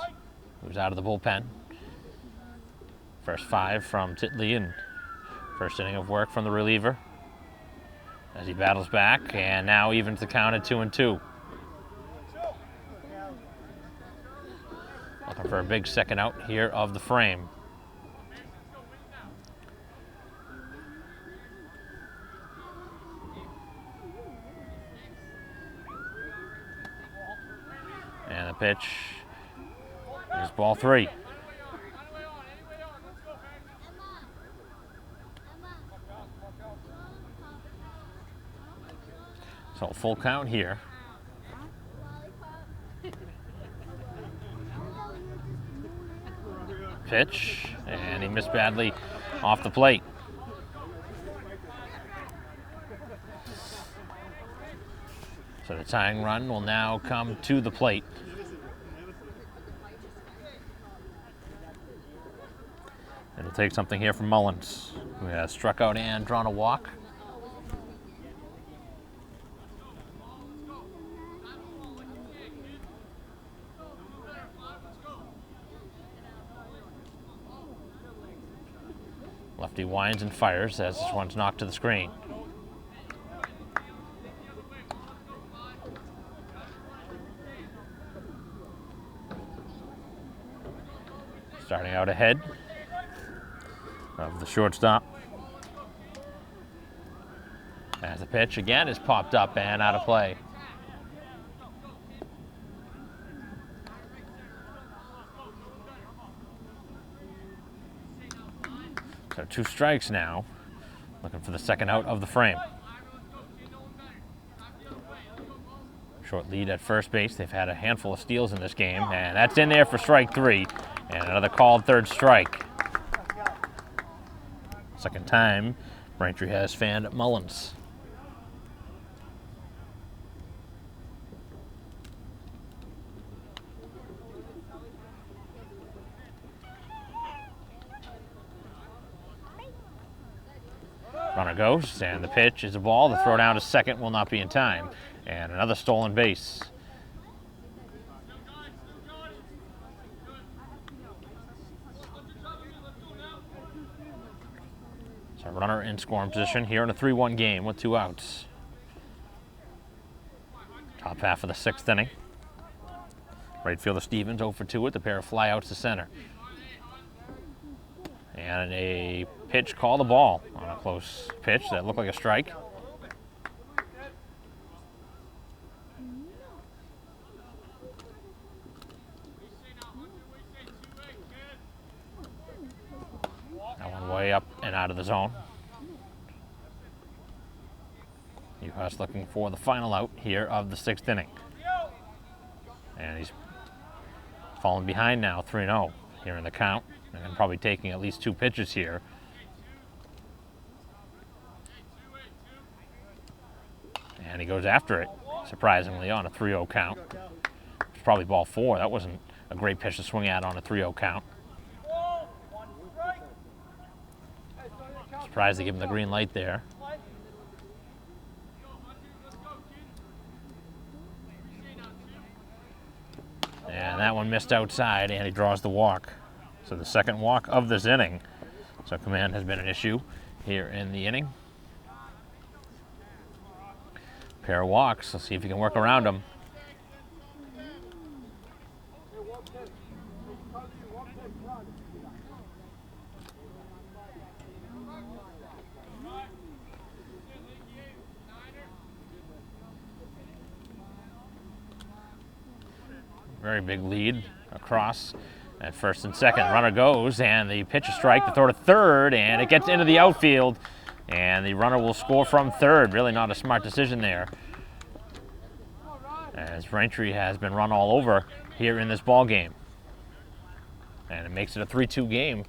who's out of the bullpen. First 5 from Titley, and first inning of work from the reliever. As he battles back, and now evens the count at 2-2. Looking for a big second out here of the frame. And the pitch is ball 3. So full count here. Pitch, and he missed badly off the plate. So the tying run will now come to the plate. It'll take something here from Mullins, who has struck out and drawn a walk. Lefty winds and fires as this one's knocked to the screen. Starting out ahead of the shortstop. As the pitch again is popped up and out of play. So 2 strikes now, looking for the second out of the frame. Short lead at first base. They've had a handful of steals in this game, and that's in there for strike 3. And another called third strike. Second time, Braintree has fanned Mullins. Runner goes, and the pitch is a ball. The throw down to second will not be in time. And another stolen base. So runner in scoring position here in a 3-1 game with 2 outs. Top half of the 6th inning. Right fielder Stevens 0 for 2 with a pair of flyouts to center. And a pitch called a ball on a close pitch that looked like a strike. That one way up and out of the zone. Uhas looking for the final out here of the 6th inning. And he's falling behind now, 3-0 here in the count. And probably taking at least 2 pitches here. And he goes after it, surprisingly, on a 3-0 count. It's probably ball 4. That wasn't a great pitch to swing at on a 3-0 count. Surprised to give him the green light there. And that one missed outside, and he draws the walk. So the 2nd walk of this inning. So command has been an issue here in the inning. Pair of walks. Let's see if he can work around them. Very big lead across at 1st and 2nd. Runner goes, and the pitch is strike to throw to 3rd, and it gets into the outfield, and the runner will score from 3rd. Really not a smart decision there, as Braintree has been run all over here in this ball game, and it makes it a 3-2 game,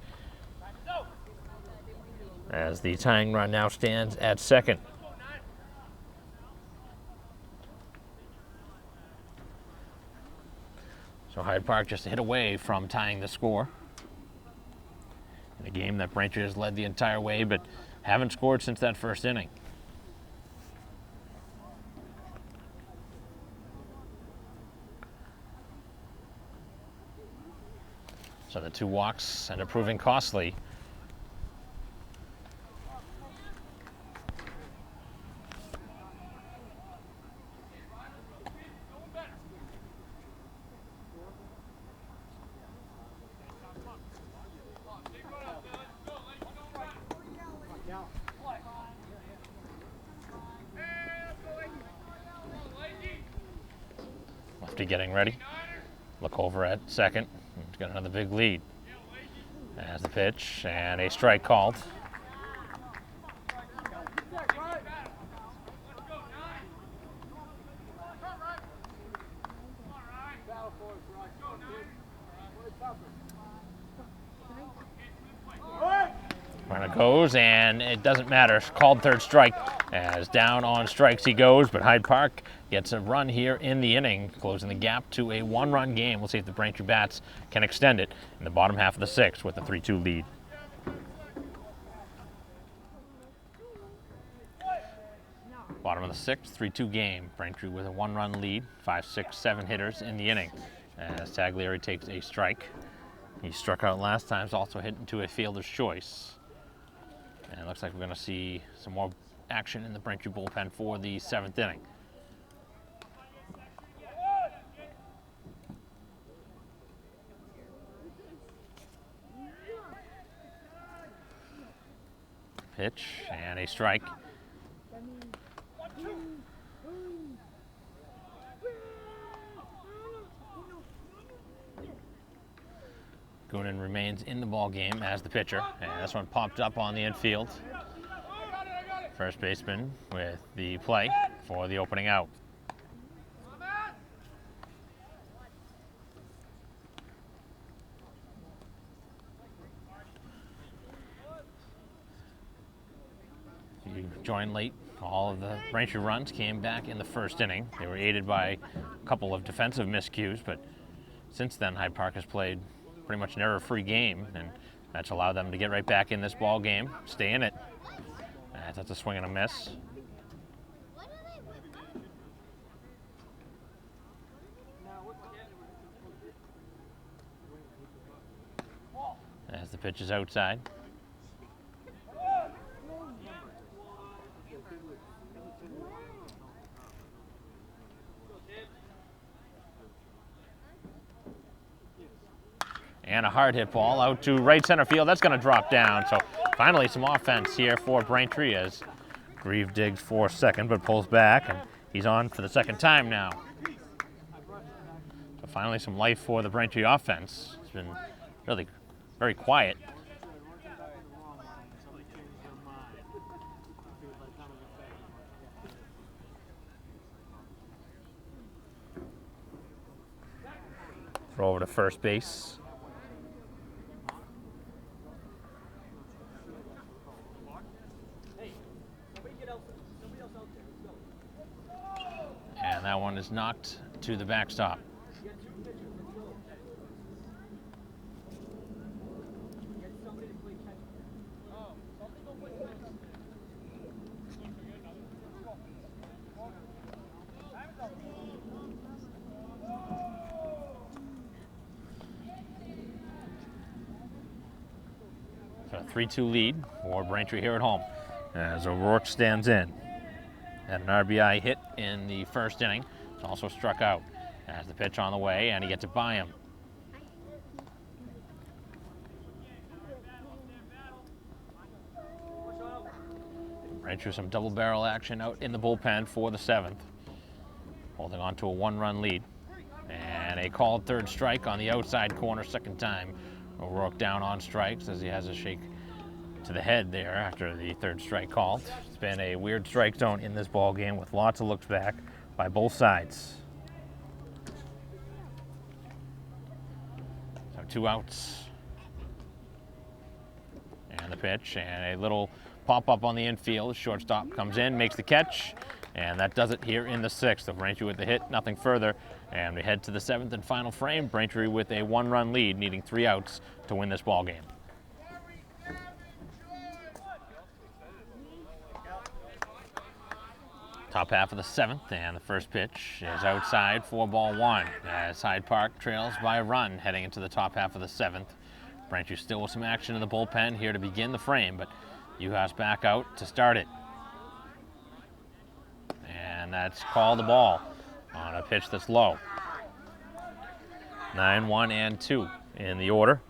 as the tying run now stands at 2nd. So Hyde Park just a hit away from tying the score. In a game that Braintree has led the entire way, but haven't scored since that 1st inning. So the 2 walks end up proving costly. Lefty getting ready. Look over at 2nd. He's got another big lead. As the pitch, and a strike called. Runner goes, and it doesn't matter. Called 3rd strike, as down on strikes he goes, but Hyde Park gets a run here in the inning, closing the gap to a 1-run game. We'll see if the Braintree Bats can extend it in the bottom half of the 6th with a 3-2 lead. Bottom of the 6th, 3-2 game. Braintree with a 1-run lead, 5, 6, 7 hitters in the inning, as Taglieri takes a strike. He struck out last time, so also hit into a fielder's choice. And it looks like we're going to see some more action in the Braintree bullpen for the 7th inning. Pitch and a strike. Goonan remains in the ball game as the pitcher, and this one popped up on the infield. First baseman with the play for the opening out. You joined late. All of the Braintree runs came back in the 1st inning. They were aided by a couple of defensive miscues, but since then Hyde Park has played pretty much an error-free game, and that's allowed them to get right back in this ball game, stay in it. That's a swing and a miss. As the pitch is outside. And a hard hit ball out to right center field. That's going to drop down. So finally some offense here for Braintree as Grieve digs for second but pulls back, and he's on for the second time now. So finally some life for the Braintree offense. It's been really very quiet. Throw over to first base. And that one is knocked to the backstop. So a 3-2 lead for Braintree here at home as O'Rourke stands in. Had an RBI hit in the first inning. It's also struck out. Has the pitch on the way, and he gets it by him. Braintree some double barrel action out in the bullpen for the seventh. Holding on to a 1-run lead. And a called third strike on the outside corner, second time. O'Rourke down on strikes as he has a shake to the head there after the third strike called. It's been a weird strike zone in this ball game with lots of looks back by both sides. So 2 outs. And the pitch, and a little pop-up on the infield. Shortstop comes in, makes the catch, and that does it here in the sixth. So Braintree with the hit, nothing further. And we head to the seventh and final frame. Braintree with a 1-run lead, needing 3 outs to win this ball game. Top half of the seventh, and the first pitch is outside for ball 1 as Hyde Park trails by a run heading into the top half of the seventh. Braintree still with some action in the bullpen here to begin the frame, but Uhas back out to start it. And that's called the ball on a pitch that's low. 9-1 and 2 in the order.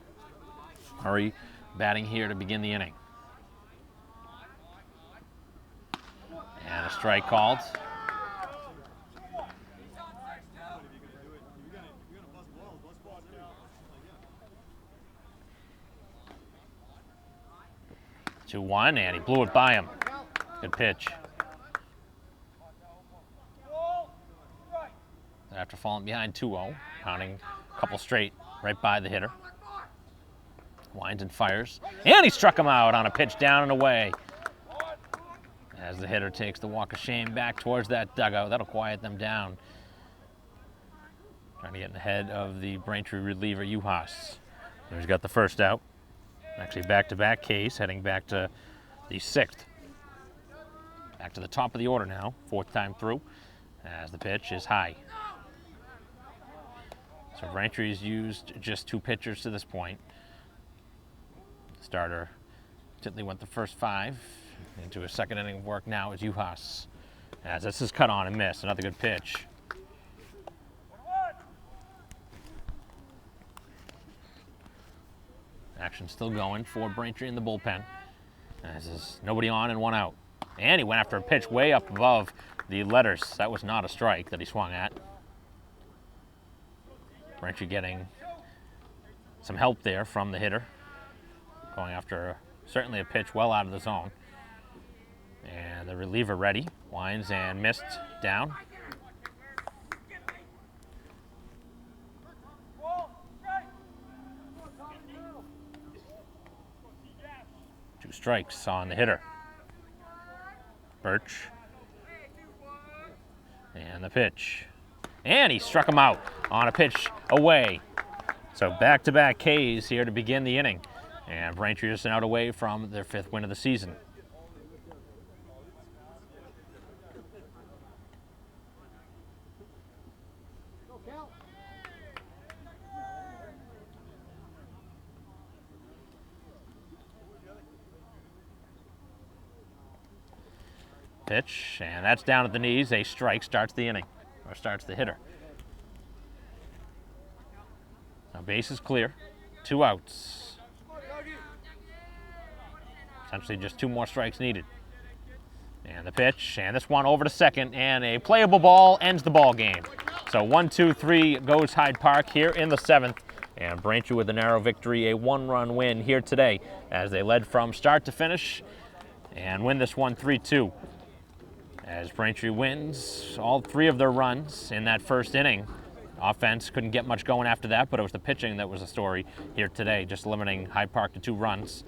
Murray batting here to begin the inning. And a strike called. Two 1, and he blew it by him. Good pitch. After falling behind 2-0, pounding a couple straight right by the hitter. Winds and fires, and he struck him out on a pitch down and away. As the hitter takes the walk of shame back towards that dugout, that'll quiet them down. Trying to get ahead of the Braintree reliever, Uhas. He's got the first out. Actually back-to-back case, heading back to the sixth. Back to the top of the order now, 4th time through, as the pitch is high. So Braintree's used just 2 pitchers to this point. Starter Titley went the first 5. Into a second inning of work now is Uhas. As this is cut on and missed. Another good pitch. Action still going for Braintree in the bullpen. As there's nobody on and 1 out. And he went after a pitch way up above the letters. That was not a strike that he swung at. Braintree getting some help there from the hitter. Going after certainly a pitch well out of the zone. And the reliever ready. Winds and missed down. Two strikes on the hitter. Birch. And the pitch. And he struck him out on a pitch away. So back-to-back Ks here to begin the inning. And Braintree just an out away from their 5th win of the season. Pitch, and that's down at the knees. A strike starts the inning, or starts the hitter. Now base is clear. 2 outs. Essentially just 2 more strikes needed. And the pitch, and this one over to second, and a playable ball ends the ball game. So 1-2-3 goes Hyde Park here in the 7th, and Braintree with a narrow victory, a 1-run win here today as they led from start to finish and win this one 3-2. As Braintree wins all 3 of their runs in that first inning. Offense couldn't get much going after that, but it was the pitching that was the story here today, just limiting Hyde Park to 2 runs.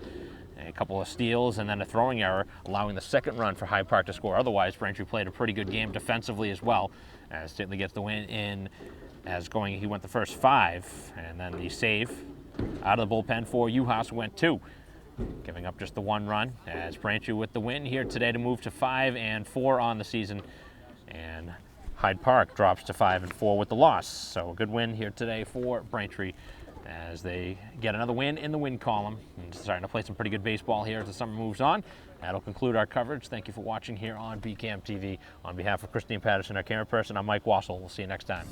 A couple of steals and then a throwing error, allowing the 2nd run for Hyde Park to score. Otherwise, Braintree played a pretty good game defensively as well, as Titley gets the win in he went the first 5, and then the save out of the bullpen for Uhas went 2, giving up just the 1 run, as Braintree with the win here today to move to 5-4 on the season, and Hyde Park drops to 5-4 with the loss. So a good win here today for Braintree, as they get another win in the win column and starting to play some pretty good baseball here as the summer moves on. That'll conclude our coverage. Thank you for watching here on BCAM TV. On behalf of Christine Patterson, our camera person, I'm Mike Wassel. We'll see you next time.